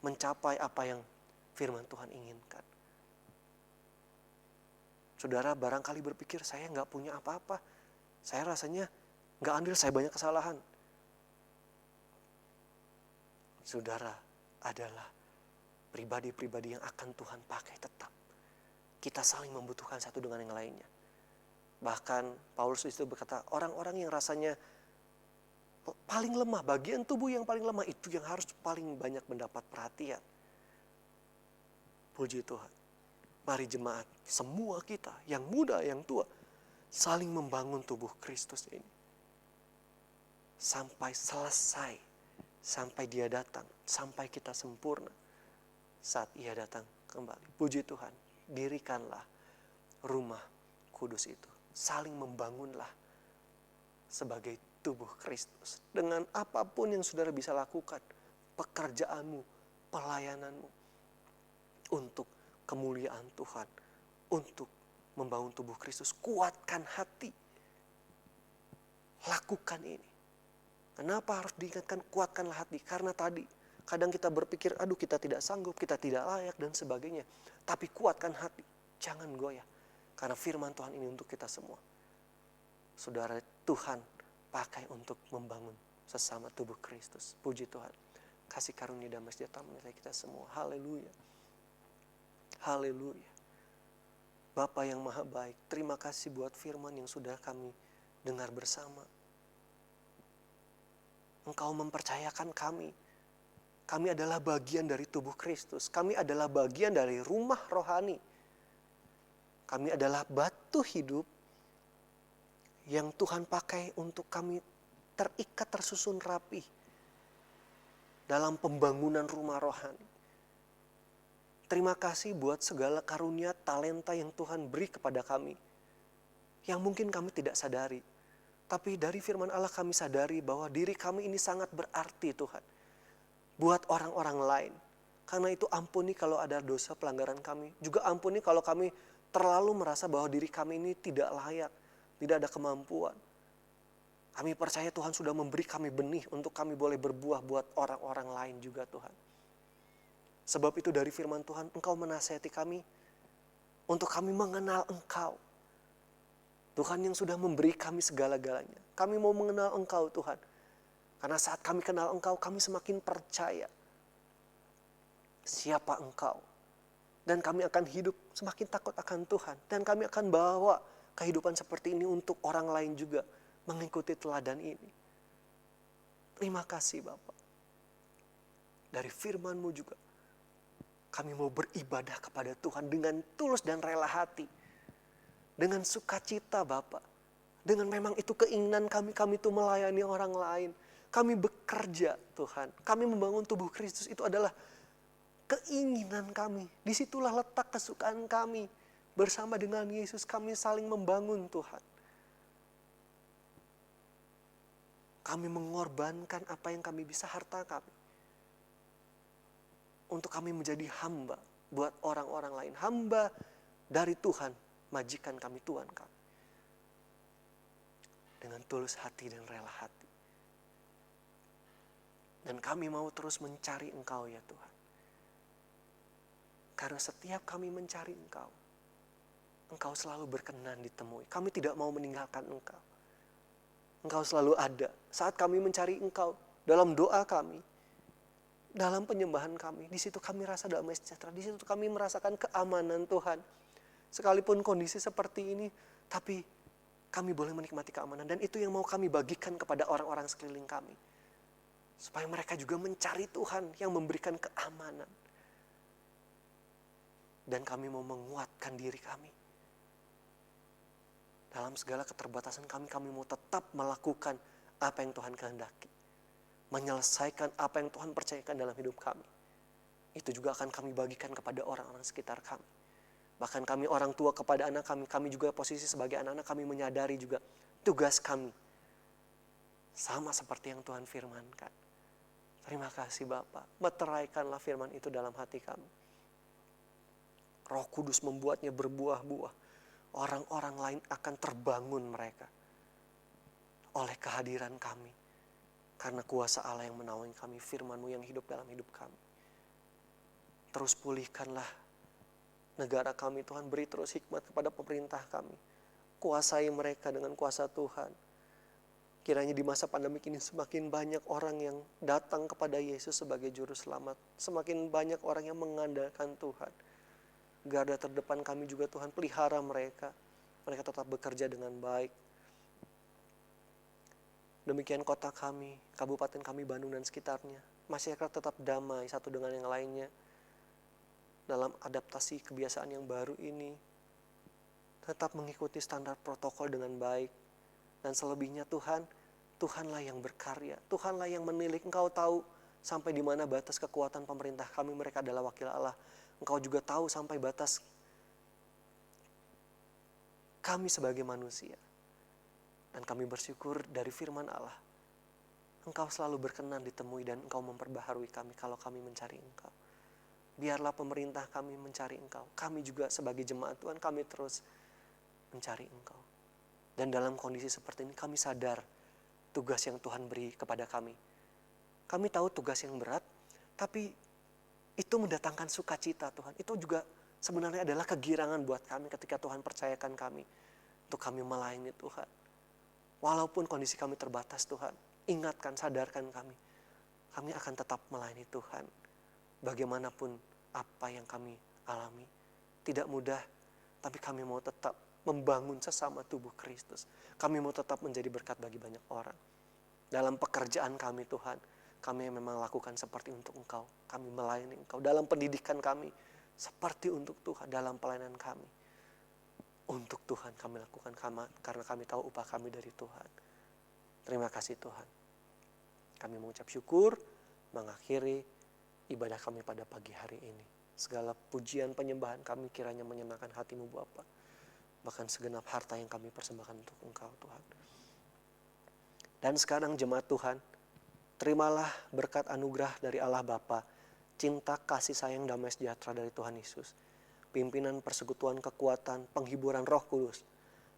mencapai apa yang firman Tuhan inginkan. Saudara barangkali berpikir, saya gak punya apa-apa. Saya rasanya gak andil, saya banyak kesalahan. Saudara adalah pribadi-pribadi yang akan Tuhan pakai tetap. Kita saling membutuhkan satu dengan yang lainnya. Bahkan Paulus itu berkata, orang-orang yang rasanya paling lemah, bagian tubuh yang paling lemah itu yang harus paling banyak mendapat perhatian. Puji Tuhan. Mari jemaat, semua kita, yang muda, yang tua, saling membangun tubuh Kristus ini. Sampai selesai, sampai Dia datang, sampai kita sempurna saat Ia datang kembali. Puji Tuhan, dirikanlah rumah kudus itu. Saling membangunlah sebagai tubuh Kristus. Dengan apapun yang saudara bisa lakukan, pekerjaanmu, pelayananmu, untuk kemuliaan Tuhan, untuk membangun tubuh Kristus. Kuatkan hati. Lakukan ini. Kenapa harus diingatkan kuatkanlah hati? Karena tadi, kadang kita berpikir, aduh kita tidak sanggup, kita tidak layak dan sebagainya. Tapi kuatkan hati, jangan goyah. Karena firman Tuhan ini untuk kita semua. Saudara, Tuhan pakai untuk membangun sesama tubuh Kristus. Puji Tuhan. Kasih karunia damai sejahtera menyertai kita semua. Haleluya. Haleluya. Bapa yang maha baik, terima kasih buat firman yang sudah kami dengar bersama. Engkau mempercayakan kami. Kami adalah bagian dari tubuh Kristus. Kami adalah bagian dari rumah rohani. Kami adalah batu hidup yang Tuhan pakai untuk kami terikat, tersusun rapi dalam pembangunan rumah rohani. Terima kasih buat segala karunia talenta yang Tuhan beri kepada kami, yang mungkin kami tidak sadari. Tapi dari firman Allah kami sadari bahwa diri kami ini sangat berarti Tuhan buat orang-orang lain. Karena itu ampuni kalau ada dosa pelanggaran kami. Juga ampuni kalau kami terlalu merasa bahwa diri kami ini tidak layak, tidak ada kemampuan. Kami percaya Tuhan sudah memberi kami benih untuk kami boleh berbuah buat orang-orang lain juga Tuhan. Sebab itu dari firman Tuhan, Engkau menasihati kami untuk kami mengenal Engkau. Tuhan yang sudah memberi kami segala-galanya. Kami mau mengenal Engkau Tuhan. Karena saat kami kenal Engkau, kami semakin percaya siapa Engkau. Dan kami akan hidup semakin takut akan Tuhan. Dan kami akan bawa kehidupan seperti ini untuk orang lain juga mengikuti teladan ini. Terima kasih Bapak. Dari firman-Mu juga, kami mau beribadah kepada Tuhan dengan tulus dan rela hati. Dengan sukacita Bapak. Dengan memang itu keinginan kami itu melayani orang lain. Kami bekerja Tuhan. Kami membangun tubuh Kristus itu adalah keinginan kami. Disitulah letak kesukaan kami. Bersama dengan Yesus kami saling membangun Tuhan. Kami mengorbankan apa yang kami bisa, harta kami. Untuk kami menjadi hamba buat orang-orang lain. Hamba dari Tuhan, majikan kami, Tuhan kami. Dengan tulus hati dan rela hati. Dan kami mau terus mencari Engkau ya Tuhan. Karena setiap kami mencari Engkau, Engkau selalu berkenan ditemui. Kami tidak mau meninggalkan Engkau. Engkau selalu ada. Saat kami mencari Engkau, dalam doa kami, dalam penyembahan kami, di situ kami rasa damai sejahtera. Di situ kami merasakan keamanan Tuhan. Sekalipun kondisi seperti ini, tapi kami boleh menikmati keamanan. Dan itu yang mau kami bagikan kepada orang-orang sekeliling kami. Supaya mereka juga mencari Tuhan yang memberikan keamanan. Dan kami mau menguatkan diri kami. Dalam segala keterbatasan kami mau tetap melakukan apa yang Tuhan kehendaki. Menyelesaikan apa yang Tuhan percayakan dalam hidup kami. Itu juga akan kami bagikan kepada orang-orang sekitar kami. Bahkan kami orang tua kepada anak kami juga posisi sebagai anak-anak kami menyadari juga tugas kami. Sama seperti yang Tuhan firmankan. Terima kasih Bapa, meteraikanlah firman itu dalam hati kami. Roh Kudus membuatnya berbuah-buah. Orang-orang lain akan terbangun mereka oleh kehadiran kami. Karena kuasa Allah yang menaungi kami, firman-Mu yang hidup dalam hidup kami. Terus pulihkanlah negara kami Tuhan, beri terus hikmat kepada pemerintah kami. Kuasai mereka dengan kuasa Tuhan. Kiranya di masa pandemik ini semakin banyak orang yang datang kepada Yesus sebagai juru selamat. Semakin banyak orang yang mengandalkan Tuhan. Garda terdepan kami juga Tuhan, pelihara mereka. Mereka tetap bekerja dengan baik. Demikian kota kami, kabupaten kami Bandung dan sekitarnya. Masyarakat tetap damai satu dengan yang lainnya. Dalam adaptasi kebiasaan yang baru ini. Tetap mengikuti standar protokol dengan baik. Dan selebihnya Tuhan, Tuhanlah yang berkarya. Tuhanlah yang menilik. Engkau tahu sampai di mana batas kekuatan pemerintah kami. Mereka adalah wakil Allah. Engkau juga tahu sampai batas kami sebagai manusia. Dan kami bersyukur dari firman Allah, Engkau selalu berkenan ditemui dan Engkau memperbaharui kami kalau kami mencari Engkau. Biarlah pemerintah kami mencari Engkau. Kami juga sebagai jemaat Tuhan, kami terus mencari Engkau. Dan dalam kondisi seperti ini kami sadar tugas yang Tuhan beri kepada kami. Kami tahu tugas yang berat, tapi itu mendatangkan sukacita Tuhan. Itu juga sebenarnya adalah kegirangan buat kami ketika Tuhan percayakan kami untuk kami melayani Tuhan. Walaupun kondisi kami terbatas Tuhan, ingatkan, sadarkan kami. Kami akan tetap melayani Tuhan. Bagaimanapun apa yang kami alami. Tidak mudah, tapi kami mau tetap membangun sesama tubuh Kristus. Kami mau tetap menjadi berkat bagi banyak orang. Dalam pekerjaan kami Tuhan, kami memang lakukan seperti untuk Engkau. Kami melayani Engkau. Dalam pendidikan kami, seperti untuk Tuhan. Dalam pelayanan kami, untuk Tuhan kami lakukan, karena kami tahu upah kami dari Tuhan. Terima kasih Tuhan. Kami mengucap syukur, mengakhiri ibadah kami pada pagi hari ini. Segala pujian penyembahan kami kiranya menyenangkan hati-Mu Bapa. Bahkan segenap harta yang kami persembahkan untuk Engkau Tuhan. Dan sekarang jemaat Tuhan, terimalah berkat anugerah dari Allah Bapa, cinta, kasih sayang, damai sejahtera dari Tuhan Yesus, pimpinan, persekutuan, kekuatan, penghiburan Roh Kudus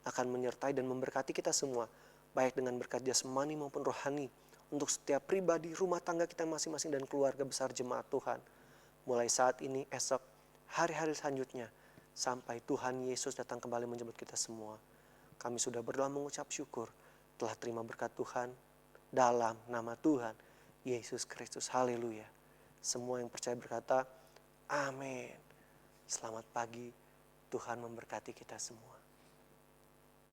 akan menyertai dan memberkati kita semua, baik dengan berkat jasmani maupun rohani, untuk setiap pribadi, rumah tangga kita masing-masing dan keluarga besar jemaat Tuhan. Mulai saat ini, esok, hari-hari selanjutnya, sampai Tuhan Yesus datang kembali menjemput kita semua. Kami sudah berdoa mengucap syukur, telah terima berkat Tuhan, dalam nama Tuhan Yesus Kristus. Haleluya. Semua yang percaya berkata, amin. Selamat pagi, Tuhan memberkati kita semua.